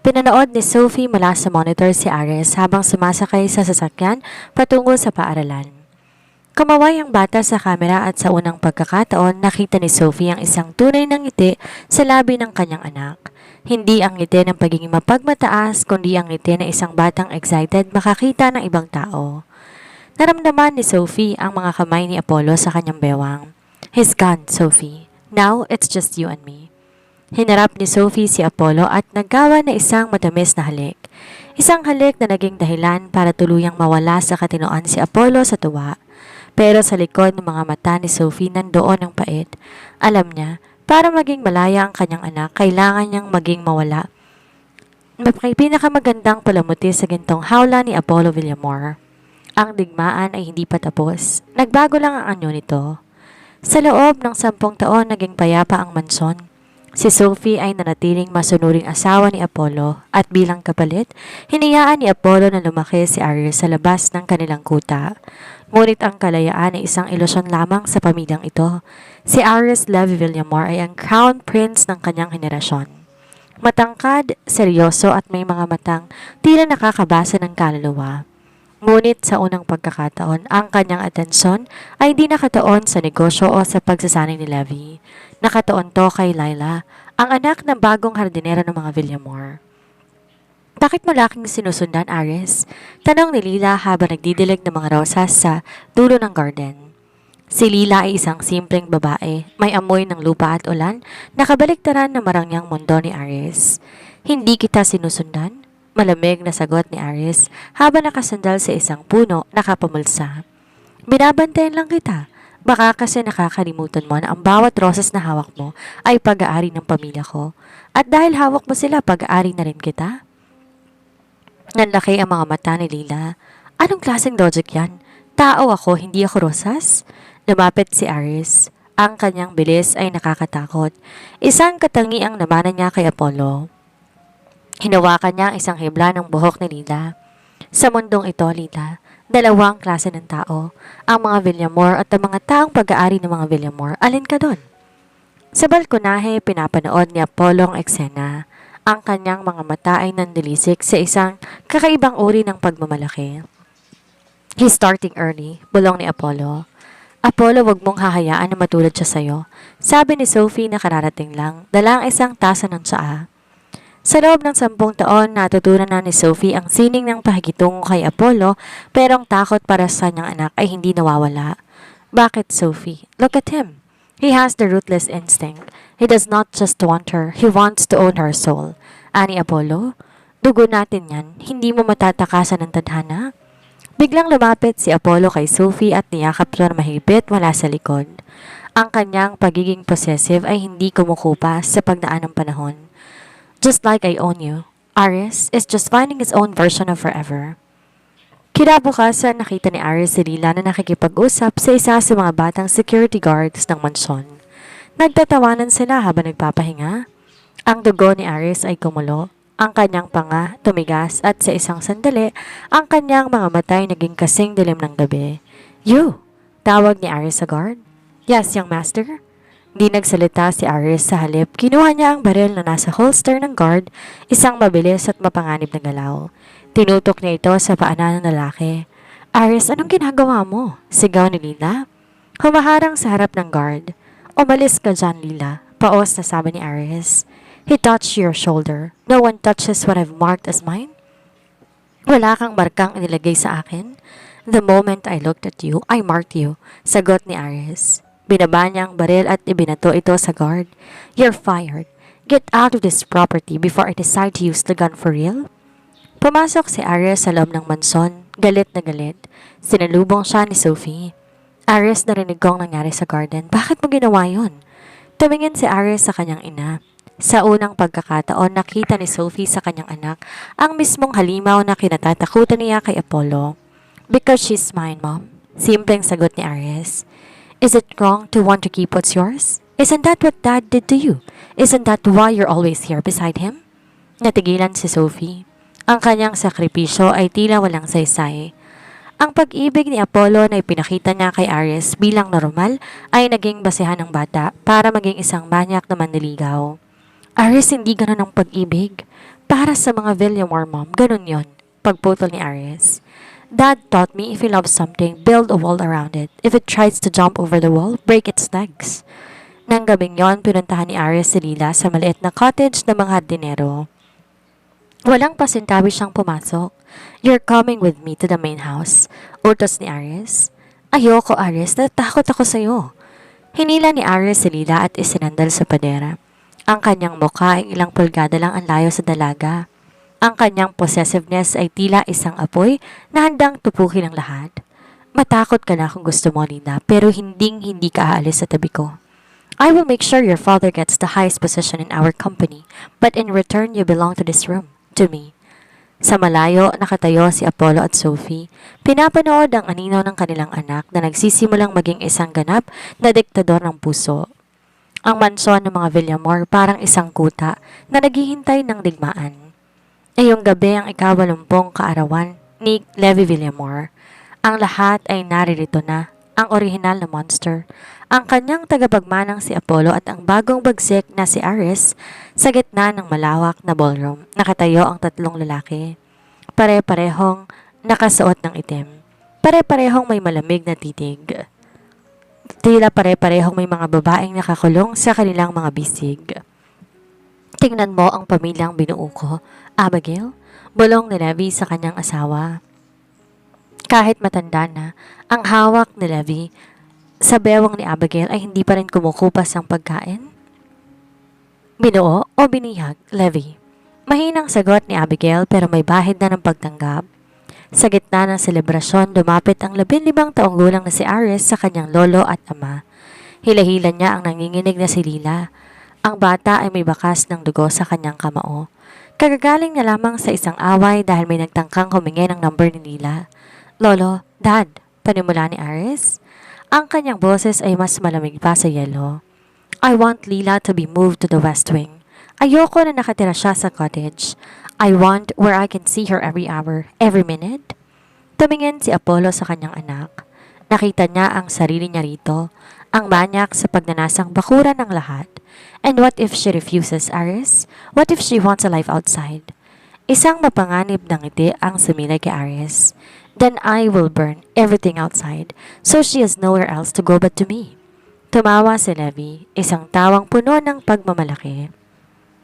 A: Pinanood ni Sophie mula sa monitor si Ares habang sumasakay sa sasakyan patungo sa paaralan. Kumaway ang bata sa kamera at sa unang pagkakataon nakita ni Sophie ang isang tunay ng ngiti sa labi ng kanyang anak. Hindi ang ngiti ng pagiging mapagmataas kundi ang ngiti ng isang batang excited makakita ng ibang tao. Naramdaman ni Sophie ang mga kamay ni Apollo sa kanyang bewang. He's gone, Sophie. Now it's just you and me. Hinarap ni Sophie si Apollo at naggawa na isang matamis na halik. Isang halik na naging dahilan para tuluyang mawala sa katinoan si Apollo sa tuwa. Pero sa likod ng mga mata ni Sophie nandoon ang pait. Alam niya, para maging malaya ang kanyang anak, kailangan niyang maging mawala. May pinakamagandang palamuti sa gintong hawla ni Apollo Villamor. Ang digmaan ay hindi pa tapos. Nagbago lang ang anyo nito. Sa loob ng 10 taon naging payapa ang mansyon. Si Sophie ay nanatiling masunuring asawa ni Apollo at bilang kapalit, hinayaan ni Apollo na lumaki si Ares sa labas ng kanilang kuta. Ngunit ang kalayaan ay isang ilusyon lamang sa pamilyang ito. Si Ares Levi Villamor ay ang crown prince ng kanyang henerasyon. Matangkad, seryoso at may mga matang tila nakakabasa ng kaluluwa. Ngunit sa unang pagkakataon, ang kanyang atensyon ay di nakatoon sa negosyo o sa pagsasanay ni Levi. Nakatoon to kay Lila, ang anak ng bagong hardinero ng mga Villamor. Bakit mo laking sinusundan, Ares? Tanong ni Lila habang nagdidilig ng mga rosas sa dulo ng garden. Si Lila ay isang simpleng babae, may amoy ng lupa at ulan, nakabaliktaran na marangyang mundo ni Ares. Hindi kita sinusundan? Malamig na sagot ni Ares habang nakasandal sa isang puno nakapamulsa. Binabantayan lang kita. Baka kasi nakakalimutan mo na ang bawat rosas na hawak mo ay pag-aari ng pamilya ko. At dahil hawak mo sila, pag-aari na rin kita. Nanlaki ang mga mata ni Lila. Anong klaseng logic yan? Tao ako, hindi ako rosas? Lumapit si Ares. Ang kanyang bilis ay nakakatakot. Isang katangiang namanan niya kay Apollo. Hinawakan niya ang isang hibla ng buhok ni Lila. Sa mundong ito, Lila, dalawang klase ng tao. Ang mga Villamor at ang mga taong pag-aari ng mga Villamor. Alin ka doon? Sa balkonahe, pinapanood ni Apollo ang eksena. Ang kanyang mga mata ay nandilisik sa isang kakaibang uri ng pagmamalaki. He's starting early, bulong ni Apollo. Apollo, wag mong hahayaan na matulad siya sa'yo. Sabi ni Sophie na kararating lang, dala ang isang tasa ng tsaa. Sa loob ng 10 taon, natutunan na ni Sophie ang sining ng pakikitungo kay Apollo, pero ang takot para sa kanyang anak ay hindi nawawala. Bakit, Sophie? Look at him. He has the ruthless instinct. He does not just want her, he wants to own her soul. Ani Apollo, dugo natin yan, hindi mo matatakasan ng tadhana. Biglang lumapit si Apollo kay Sophie at niyakap siya na mahigpit mula sa likod. Ang kanyang pagiging possessive ay hindi kumukupas sa pagdaan ng panahon. Just like I own you, Ares is just finding his own version of forever. Kinabukasan nakita ni Ares si Lila na nakikipag-usap sa isa sa mga batang security guards ng mansyon. Nagtatawanan sila habang nagpapahinga. Ang dugo ni Ares ay kumulo, ang kanyang panga tumigas at sa isang sandali, ang kanyang mga mata ay naging kasing dilim ng gabi. You! Tawag ni Ares sa guard. Yes, young master. Di nagsalita si Ares sa halip, kinuha niya ang baril na nasa holster ng guard, isang mabilis at mapanganib na galaw. Tinutok niya ito sa paanan ng lalaki. Ares, anong ginagawa mo? Sigaw ni Lila. Humaharang sa harap ng guard. Umalis ka dyan, Lila. Paos na sabi ni Ares. He touched your shoulder. No one touches what I've marked as mine. Wala kang markang inilagay sa akin. The moment I looked at you, I marked you. Sagot ni Ares. Binaba niya ang baril at ibinato ito sa guard. You're fired. Get out of this property before I decide to use the gun for real. Pumasok si Ares sa loob ng manson, galit na galit. Sinalubong siya ni Sophie. Ares, narinig ko ang nangyari sa garden. Bakit mo ginawa yun? Tumingin si Ares sa kanyang ina. Sa unang pagkakataon, nakita ni Sophie sa kanyang anak ang mismong halimaw na kinatatakutan niya kay Apollo. Because she's mine, Mom. Simpleng sagot ni Ares. Is it wrong to want to keep what's yours? Isn't that what Dad did to you? Isn't that why you're always here beside him? Natigilan si Sophie. Ang kanyang sakripisyo ay tila walang saysay. Ang pag-ibig ni Apollo na ipinakita niya kay Ares bilang normal ay naging basehan ng bata para maging isang manyak na manliligaw. Ares, hindi ganun ang pag-ibig. Para sa mga Villamor mom, ganun yon. Pagputol ni Ares. Dad taught me if you love something, build a wall around it. If it tries to jump over the wall, break its legs. Nang gabing yon, pinuntahan ni Ares si Lila sa maliit na cottage ng mga hardinero. Walang pasintabi siyang pumasok. You're coming with me to the main house. Utos ni Ares. Ayoko, Ares. Natatakot ako sa'yo. Hinila ni Ares si Lila at isinandal sa padera. Ang kanyang mukha ay ilang pulgada lang ang layo sa dalaga. Ang kanyang possessiveness ay tila isang apoy na handang tupukin ang lahat. Matakot ka na kung gusto mo, Lila, pero hindi ka aalis sa tabi ko. I will make sure your father gets the highest position in our company, but in return you belong to this room, to me. Sa malayo, nakatayo si Apollo at Sophie. Pinapanood ang anino ng kanilang anak na nagsisimulang maging isang ganap na diktador ng puso. Ang mansyon ng mga Villamor parang isang kuta na naghihintay ng digmaan. Ngayong gabi ang ika-80 kaarawan ni Levi Villamor. Ang lahat ay naririto na, ang orihinal na monster, ang kanyang tagapagmanang si Apollo at ang bagong bagsik na si Ares sa gitna ng malawak na ballroom. Nakatayo ang tatlong lalaki. Pare-parehong nakasuot ng itim. Pare-parehong may malamig na titig. Tila pare-parehong may mga babaeng nakakulong sa kanilang mga bisig. Tingnan mo ang pamilyang binuo ko, Abigail, bulong ni Levi sa kanyang asawa. Kahit matanda na, ang hawak ni Levi sa bewang ni Abigail ay hindi pa rin kumukupas ang pagkain. Binuo o binihag, Levi? Mahinang sagot ni Abigail pero may bahid na ng pagtanggap. Sa gitna ng selebrasyon, dumapit ang 15 taong gulang na si Ares sa kanyang lolo at ama. Hila-hila niya ang nanginginig na si Lila. Ang bata ay may bakas ng dugo sa kanyang kamao. Kagagaling na lamang sa isang away dahil may nagtangkang humingi ng number ni Lila. Lolo, Dad, panimula ni Ares. Ang kanyang boses ay mas malamig pa sa yelo. I want Lila to be moved to the West Wing. Ayoko na nakatira siya sa cottage. I want where I can see her every hour, every minute. Tumingin si Apollo sa kanyang anak. Nakita niya ang sarili niya rito, ang manyak sa pagnanasang bakuran ng lahat. And what if she refuses, Ares? What if she wants a life outside? Isang mapanganib ng ngiti ang sumilay kay Ares. Then I will burn everything outside, so she has nowhere else to go but to me. Tumawa si Levi, isang tawang puno ng pagmamalaki.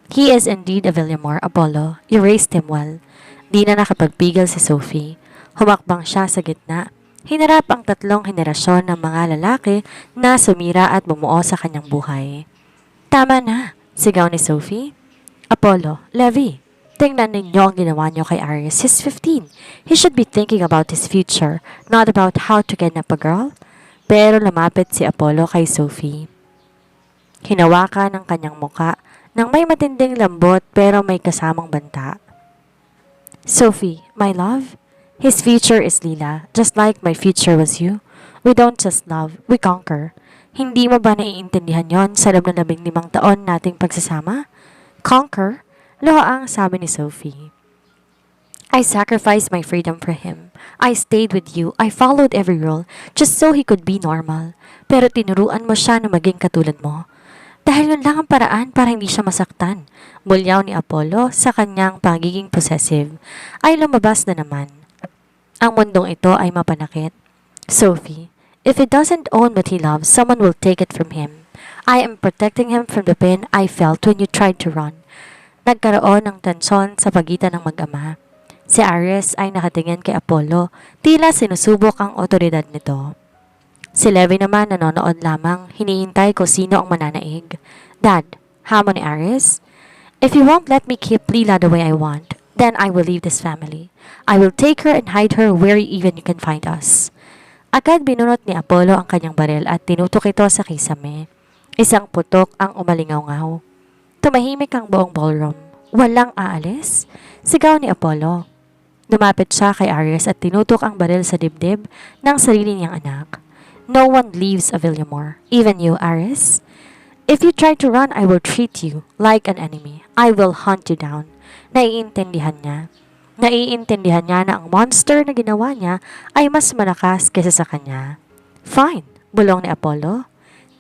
A: He is indeed a Villamor, Apollo. You raised him well. Di na nakapagpigil si Sophie. Humakbang siya sa gitna. Hinarap ang tatlong henerasyon ng mga lalaki na sumira at bumuo sa kanyang buhay. Tama na, sigaw ni Sophie. Apollo, Levi, tingnan ninyo ang ginawa niyo kay Ares. He's 15. He should be thinking about his future, not about how to kidnap a girl. Pero lumapit si Apollo kay Sophie. Hinawakan ang kanyang muka nang may matinding lambot pero may kasamang banta. Sophie, my love, his future is Lila, just like my future was you. We don't just love, we conquer. Hindi mo ba naiintindihan yon sa loob ng 15 taon nating pagsasama? Conquer? Luhaang sabi ni Sophie. I sacrificed my freedom for him. I stayed with you. I followed every rule just so he could be normal. Pero tinuruan mo siya na maging katulad mo. Dahil yun lang ang paraan para hindi siya masaktan. Bulyaw ni Apollo sa kanyang pagiging possessive. Ay lumabas na naman. Ang mundong ito ay mapanakit. Sophie, if he doesn't own what he loves, someone will take it from him. I am protecting him from the pain I felt when you tried to run. Nagkaroon ng tensyon sa pagitan ng mag-ama. Si Ares ay nakatingin kay Apollo, tila sinusubok ang otoridad nito. Si Levi naman nanonood lamang, hinihintay ko sino ang mananaig. Dad, hamon ni Ares, if you won't let me keep Lila the way I want, then I will leave this family. I will take her and hide her where even you can find us. Agad binunot ni Apollo ang kanyang baril at tinutok ito sa kisame. Isang putok ang umalingaw-ngaw. Tumahimik ang buong ballroom. Walang aalis? Sigaw ni Apollo. Lumapit siya kay Ares at tinutok ang baril sa dibdib ng sarili niyang anak. No one leaves a Villamor, even you, Ares. If you try to run, I will treat you like an enemy. I will hunt you down. Naiintindihan niya. Naiintindihan niya na ang monster na ginawa niya ay mas malakas kaysa sa kanya. Fine, bulong ni Apollo.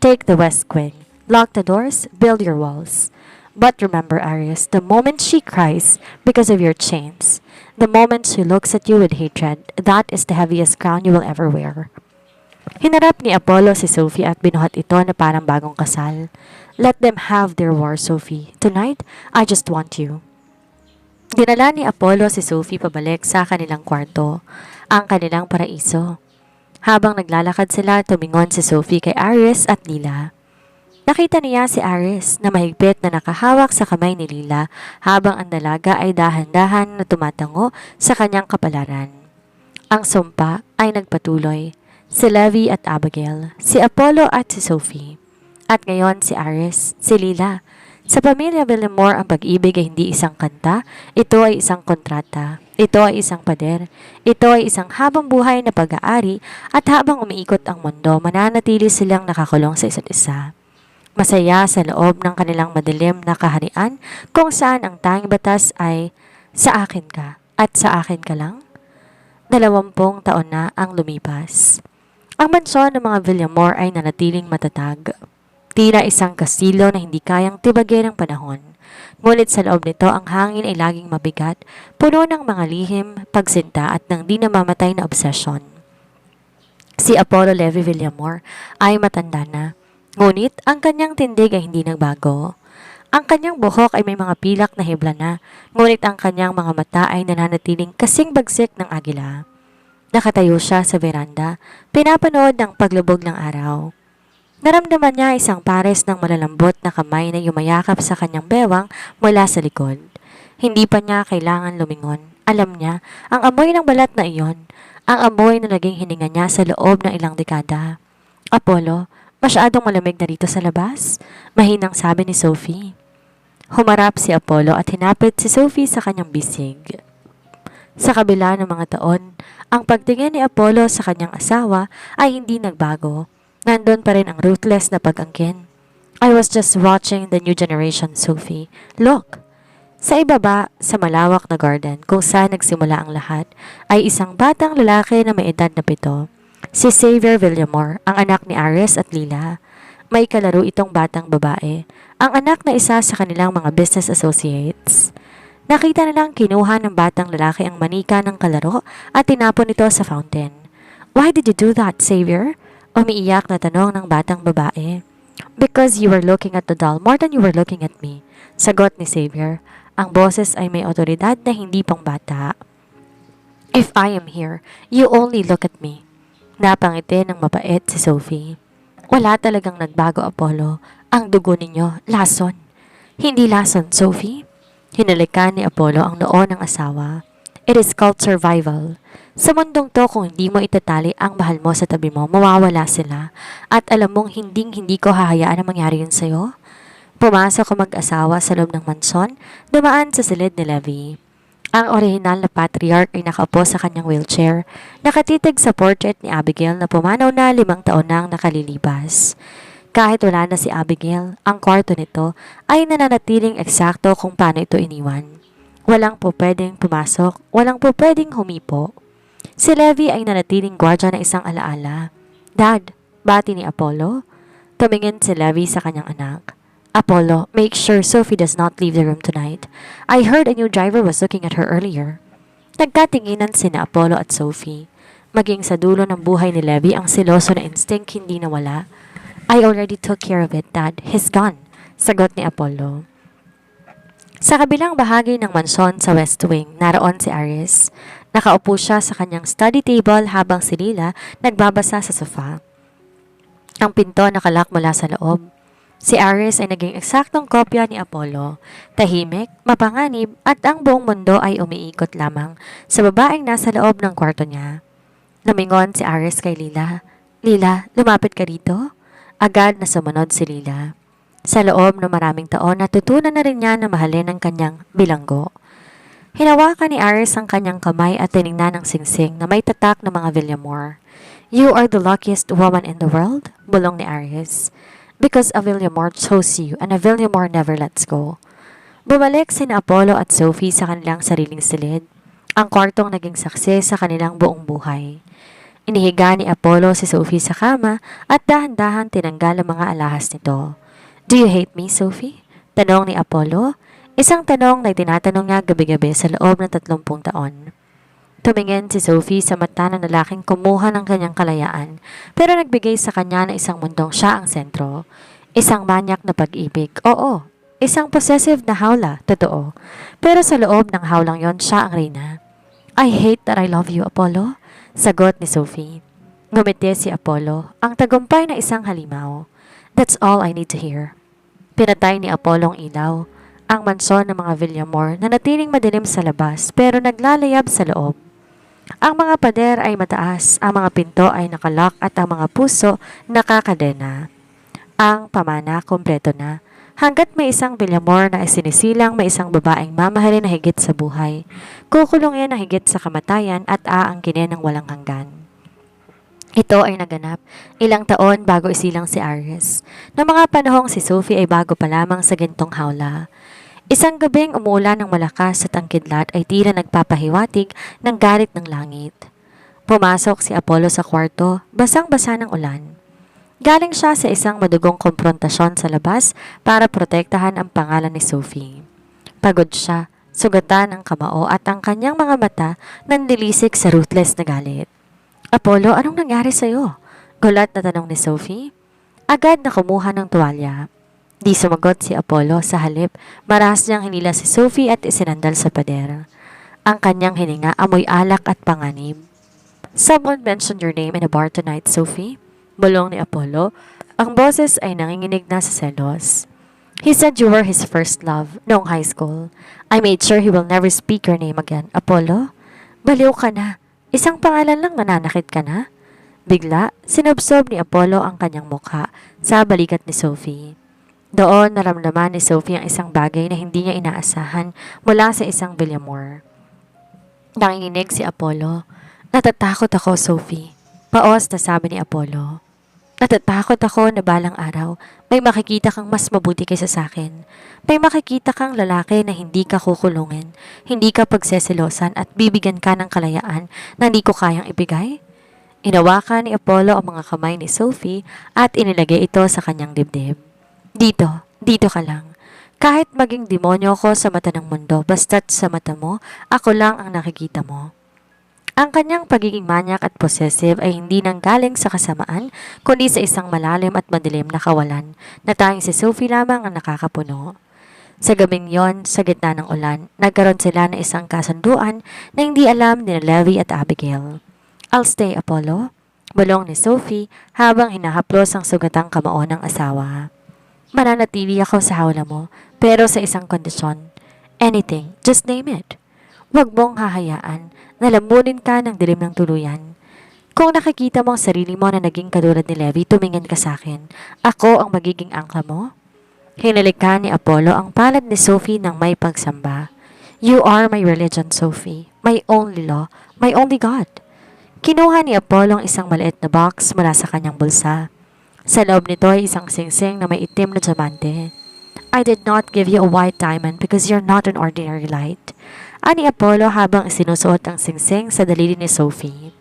A: Take the west wing. Lock the doors, build your walls. But remember, Aries, the moment she cries because of your chains, the moment she looks at you with hatred, that is the heaviest crown you will ever wear. Hinarap ni Apollo si Sophie at binuhat ito na parang bagong kasal. Let them have their war, Sophie. Tonight, I just want you. Dinala ni Apollo si Sophie pabalik sa kanilang kwarto, ang kanilang paraiso. Habang naglalakad sila, tumingon si Sophie kay Aries at Lila. Nakita niya si Aries na mahigpit na nakahawak sa kamay ni Lila habang ang dalaga ay dahan-dahan na tumatango sa kanyang kapalaran. Ang sumpa ay nagpatuloy. Si Levi at Abigail, si Apollo at si Sophie. At ngayon si Aries, si Lila. Sa pamilya Villamor, ang pag-ibig ay hindi isang kanta, ito ay isang kontrata, ito ay isang pader, ito ay isang habang buhay na pag-aari at habang umiikot ang mundo, mananatili silang nakakulong sa isa't isa. Masaya sa loob ng kanilang madilim na kaharian kung saan ang tanging batas ay sa akin ka at sa akin ka lang. 20 taon na ang lumipas. Ang mansyon ng mga Villamor ay nanatiling matatag. Tila isang kastilyo na hindi kayang tibagin ng panahon. Ngunit sa loob nito ang hangin ay laging mabigat, puno ng mga lihim, pagsinta at ng di namamatay na obsesyon. Si Apollo Levi Villamor ay matanda na, ngunit ang kanyang tindig ay hindi nagbago. Ang kanyang buhok ay may mga pilak na hibla na, ngunit ang kanyang mga mata ay nananatiling kasing bagsik ng agila. Nakatayo siya sa veranda, pinapanood ng paglubog ng araw. Naramdaman niya isang pares ng malalambot na kamay na yumayakap sa kanyang bewang mula sa likod. Hindi pa niya kailangan lumingon. Alam niya, ang amoy ng balat na iyon, ang amoy na naging hininga niya sa loob ng ilang dekada. Apollo, masyadong malamig na rito sa labas, mahinang sabi ni Sophie. Humarap si Apollo at hinapit si Sophie sa kanyang bisig. Sa kabila ng mga taon, ang pagtingin ni Apollo sa kanyang asawa ay hindi nagbago. Nandun pa rin ang ruthless na pag-angkin. I was just watching the new generation, Sophie. Look! Sa ibaba, sa malawak na garden kung saan nagsimula ang lahat, ay isang batang lalaki na may edad na 7. Si Xavier Villamor, ang anak ni Aries at Lila. May kalaro itong batang babae, ang anak na isa sa kanilang mga business associates. Nakita nilang kinuha ng batang lalaki ang manika ng kalaro at tinapon ito sa fountain. Why did you do that, Xavier? Umiiyak na tanong ng batang babae. Because you were looking at the doll more than you were looking at me. Sagot ni Xavier. Ang boses ay may otoridad na hindi pang bata. If I am here, you only look at me. Napangiti ng mapait si Sophie. Wala talagang nagbago, Apollo. Ang dugo ninyo, lason. Hindi lason, Sophie. Hinalikan ni Apollo ang noo ng asawa. It is called survival. Sa mundong to, kung hindi mo itatali ang mahal mo sa tabi mo, mawawala sila. At alam mong hindi ko hahayaan na mangyari yun sa'yo. Pumasok ang mag-asawa sa loob ng mansyon, dumaan sa silid ni Levi. Ang orihinal na patriarch ay nakaupo sa kanyang wheelchair, nakatitig sa portrait ni Abigail na pumanaw na 5 taon nang nakalilipas. Kahit wala na si Abigail, ang kwarto nito ay nananatiling eksakto kung paano ito iniwan. Walang po pwedeng pumasok, walang po pwedeng humipo. Si Levi ay nanatiling gwardya na isang alaala. Dad, bati ni Apollo. Tumingin si Levi sa kanyang anak. Apollo, make sure Sophie does not leave the room tonight. I heard a new driver was looking at her earlier. Nagkatinginan sina Apollo at Sophie. Maging sa dulo ng buhay ni Levi, ang siloso na instinct hindi nawala. I already took care of it, Dad. He's gone, sagot ni Apollo. Sa kabilang bahagi ng mansyon sa West Wing, naroon si Aries. Nakaupo siya sa kanyang study table habang si Lila nagbabasa sa sofa. Ang pinto nakalak mula sa loob. Si Aries ay naging eksaktong kopya ni Apollo. Tahimik, mapanganib at ang buong mundo ay umiikot lamang sa babaeng nasa loob ng kwarto niya. Lumingon si Aries kay Lila. Lila, lumapit ka rito? Agad na sumunod si Lila. Sa loob ng maraming taon, natutunan na rin niya na mahalin ang kanyang bilanggo. Hinawakan ni Aries ang kanyang kamay at tinignan ng singsing na may tatak ng mga Villamor. You are the luckiest woman in the world, bulong ni Aries. Because a Villamor chose you and a Villamor never lets go. Bumalik sina Apollo at Sophie sa kanilang sariling silid. ang kwartong naging saksi sa kanilang buong buhay. Inihiga ni Apollo si Sophie sa kama at dahan-dahan tinanggal ang mga alahas nito. "Do you hate me, Sophie?" Tanong ni Apollo. Isang tanong na tinatanong niya gabi-gabi sa loob ng 30 taon. Tumingin si Sophie sa mata ng lalaking kumuha ng kanyang kalayaan pero nagbigay sa kanya ng isang mundong siya ang sentro. Isang manyak na pag-ibig, oo. Isang possessive na hawla, totoo. Pero sa loob ng hawlang yon siya ang reyna. "I hate that I love you, Apollo," sagot ni Sophie. Ngumiti si Apollo, ang tagumpay na isang halimaw. "That's all I need to hear." Pinatay ni Apollo ang ilaw. Ang mansyon ng mga Villamor na natiling madilim sa labas pero naglalayab sa loob. Ang mga pader ay mataas, ang mga pinto ay nakalak at ang mga puso nakakadena. Ang pamana kompleto na. Hanggat may isang Villamor na sinisilang may isang babaeng mamahalin na higit sa buhay. Kukulungin na higit sa kamatayan at aangkinin ng walang hanggan. Ito ay naganap ilang taon bago isilang si Aries. Noong mga panahong si Sophie ay bago pa lamang sa gintong hawla. Isang gabing umuulan ng malakas at ang kidlat ay tila nagpapahiwatig ng galit ng langit. Pumasok si Apollo sa kwarto, basang-basa ng ulan. Galing siya sa isang madugong komprontasyon sa labas para protektahan ang pangalan ni Sophie. Pagod siya, sugatan ang kamao at ang kanyang mga mata nandilisik sa ruthless na galit. "Apollo, anong nangyari sa'yo?" Gulat na tanong ni Sophie. Agad na kumuha ng tuwalya. Di sumagot si Apollo, sa halip, maras niyang hinila si Sophie at isinandal sa pader. Ang kanyang hininga amoy alak at panganib. "Someone mentioned your name in a bar tonight, Sophie," bulong ni Apollo. Ang boses ay nanginginig na sa selos. "He said you were his first love noong high school. I made sure he will never speak your name again, Apollo." "Baliw ka na. Isang pangalan lang nananakit ka na?" Bigla, sinubsob ni Apollo ang kanyang mukha sa balikat ni Sophie. Doon naramdaman ni Sophie ang isang bagay na hindi niya inaasahan mula sa isang Villamor. Nanginginig si Apollo. "Natatakot ako, Sophie." Paos na sabi ni Apollo. "Natatakot ako na balang araw may makikita kang mas mabuti kaysa sa akin. May makikita kang lalaki na hindi ka kukulungin, hindi ka pagseselosan at bibigyan ka ng kalayaan na hindi ko kayang ibigay." Inawakan ni Apollo ang mga kamay ni Sophie at inilagay ito sa kanyang dibdib. Dito ka lang. Kahit maging demonyo ko sa mata ng mundo, basta't sa mata mo, ako lang ang nakikita mo. Ang kanyang pagiging manyak at possessive ay hindi nanggaling sa kasamaan, kundi sa isang malalim at madilim na kawalan na tanging si Sophie lamang ang nakakapuno. Sa gabing yon, sa gitna ng ulan, nagkaroon sila ng isang kasunduan na hindi alam ni Levi at Abigail. "I'll stay, Apollo," bulong ni Sophie habang hinahaplos ang sugatang kamao ng asawa. "Mananatili ako sa hawla mo, pero sa isang kondisyon. Anything, just name it. Huwag mong hahayaan na lamunin ka ng dilim ng tuluyan. Kung nakikita mo ang sarili mo na naging katulad ni Levi, tumingin ka sa akin. Ako ang magiging angkla mo." Hinalikan ni Apollo ang palad ni Sophie ng may pagsamba. "You are my religion, Sophie. My only law, my only God." Kinuha ni Apollo ang isang maliit na box mula sa kanyang bulsa. Sa loob nito ay isang singsing na may itim na diamante. "I did not give you a white diamond because you're not an ordinary light," ani Apollo habang isinusuot ang singsing sa daliri ni Sophie.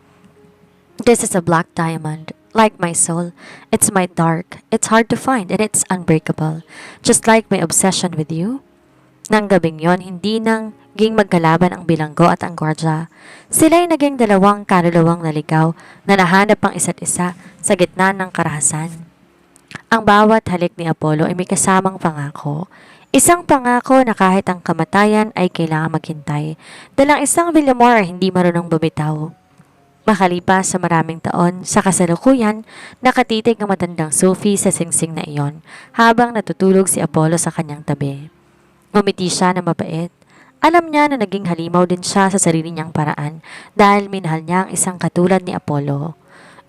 A: "This is a black diamond. Like my soul, it's my dark, it's hard to find, and it's unbreakable. Just like my obsession with you." Nang gabing yon, hindi nang ging magkalaban ang bilanggo at ang gwardya. Sila'y naging dalawang kaluluwang naligaw na nahanap ang isa't isa sa gitna ng karahasan. Ang bawat halik ni Apollo ay may kasamang pangako. Isang pangako na kahit ang kamatayan ay kailangan maghintay. Dalang isang Villamor ay hindi marunong bumitaw. Makalipas sa maraming taon, sa kasalukuyan, nakatitig ang matandang Sophie sa singsing na iyon habang natutulog si Apollo sa kanyang tabi. Ngumiti siya na mabait. Alam niya na naging halimaw din siya sa sarili niyang paraan dahil minahal niya ang isang katulad ni Apollo.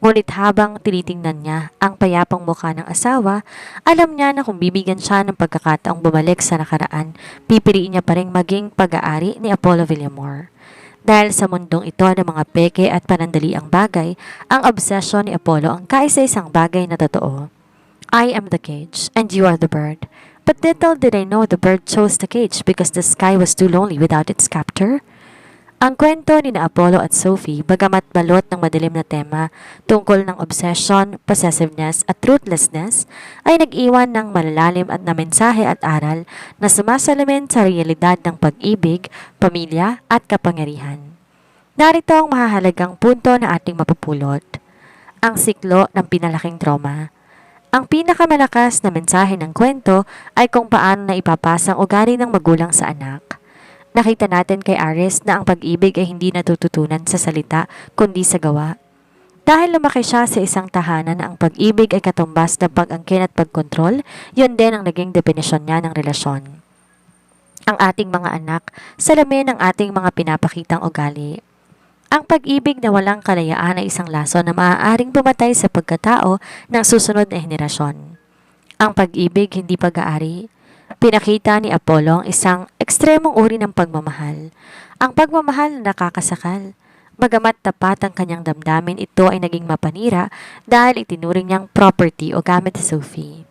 A: Ngunit habang tinitingnan niya ang payapang mukha ng asawa, alam niya na kung bibigyan siya ng pagkakataong bumalik sa nakaraan, pipiliin niya pa rin maging pag-aari ni Apollo Villamor. Dahil sa mundong ito ng mga peke at panandaliang bagay, ang obsession ni Apollo ang kaisa-isang bagay na totoo. "I am the cage, and you are the bird. But little did I know the bird chose the cage because the sky was too lonely without its captor." Ang kwento ni na Apollo at Sophie, bagamat balot ng madilim na tema tungkol ng obsession, possessiveness at ruthlessness, ay nag-iwan ng malalalim at na mensahe at aral na sumasalamin sa realidad ng pag-ibig, pamilya at kapangyarihan. Narito ang mahahalagang punto na ating mapupulot. Ang siklo ng pinalaking trauma. Ang pinakamalakas na mensahe ng kwento ay kung paano na ipapasa ang ugali ng magulang sa anak. Nakita natin kay Aris na ang pag-ibig ay hindi natututunan sa salita kundi sa gawa. Dahil lumaki siya sa isang tahanan na ang pag-ibig ay katumbas ng pag-angkin at pagkontrol, yun din ang naging definisyon niya ng relasyon. Ang ating mga anak, salamin ang ating mga pinapakitang ugali. Ang pag-ibig na walang kalayaan ay isang laso na maaaring pumatay sa pagkatao ng susunod na henerasyon. Ang pag-ibig hindi pag-aari. Pinakita ni Apollo ang isang ekstremong uri ng pagmamahal. Ang pagmamahal na nakakasakal. Bagamat tapat ang kanyang damdamin, ito ay naging mapanira dahil itinuring niyang property o gamit si Sophie.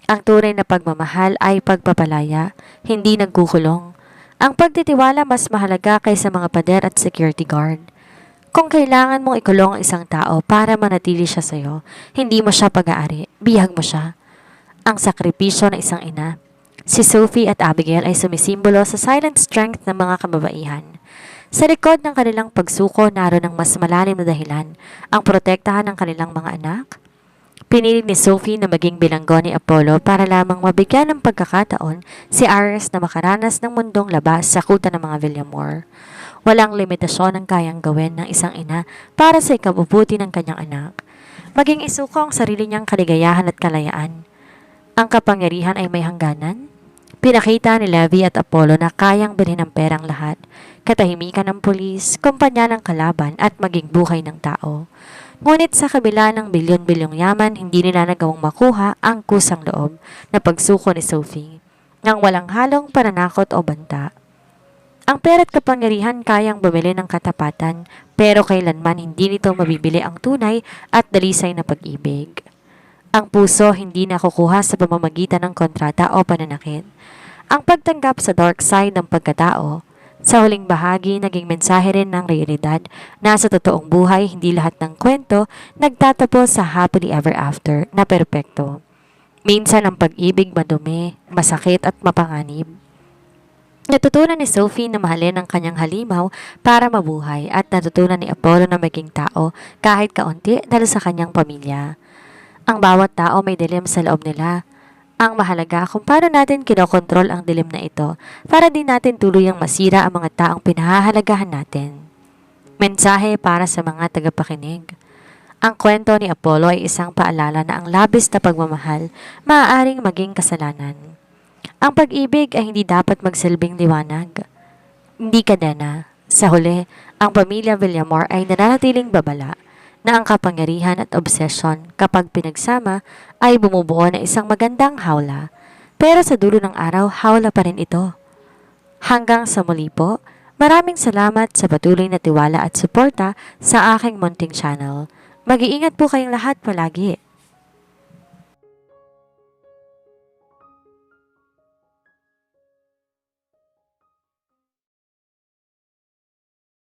A: Ang tunay na pagmamahal ay pagpapalaya, hindi nagkukulong. Ang pagtitiwala mas mahalaga kaysa mga pader at security guard. Kung kailangan mong ikulong ang isang tao para manatili siya sa'yo, hindi mo siya pag-aari, bihag mo siya. Ang sakripisyo ng isang ina. Si Sophie at Abigail ay sumisimbolo sa silent strength ng mga kababaihan. Sa likod ng kanilang pagsuko, naroon ang mas malalim na dahilan, ang protektahan ng kanilang mga anak. Pinili ni Sophie na maging bilanggo ni Apollo para lamang mabigyan ng pagkakataon si Aris na makaranas ng mundong labas sa kuta ng mga Villamor. Walang limitasyon ang kayang gawin ng isang ina para sa ikabubuti ng kanyang anak. Maging isuko ang sarili niyang kaligayahan at kalayaan. Ang kapangyarihan ay may hangganan. Pinakita ni Levi at Apollo na kayang bilhin ng perang lahat, katahimikan ng pulis, kumpanya ng kalaban at maging buhay ng tao. Ngunit sa kabila ng bilyon-bilyong yaman, hindi nila nagawang makuha ang kusang loob na pagsuko ni Sophie, nang walang halong pananakot o banta. Ang pera at kapangyarihan kayang bumili ng katapatan, pero kailanman hindi nito mabibili ang tunay at dalisay na pag-ibig. Ang puso hindi nakukuha sa pamamagitan ng kontrata o pananakit. Ang pagtanggap sa dark side ng pagkatao, sa huling bahagi naging mensahe rin ng realidad na sa totoong buhay hindi lahat ng kwento nagtatapos sa happily ever after na perpekto. Minsan ang pag-ibig madumi, masakit at mapanganib. Natutunan ni Sophie na mahalin ang kanyang halimaw para mabuhay at natutunan ni Apollo na maging tao kahit kaunti dahil sa kanyang pamilya. Ang bawat tao may dilim sa loob nila. Ang mahalaga kung paano natin kinokontrol ang dilim na ito para di natin tuluyang masira ang mga taong pinahahalagahan natin. Mensahe para sa mga tagapakinig. Ang kwento ni Apollo ay isang paalala na ang labis na pagmamahal maaaring maging kasalanan. Ang pag-ibig ay hindi dapat magsilbing liwanag. Hindi kadena. Sa huli, ang pamilya Villamor ay nananatiling babala na ang kapangyarihan at obsesyon kapag pinagsama ay bumubuo ng isang magandang hawla. Pero sa dulo ng araw, hawla pa rin ito. Hanggang sa muli po, maraming salamat sa patuloy na tiwala at suporta sa aking munting channel. Mag-iingat po kayong lahat palagi.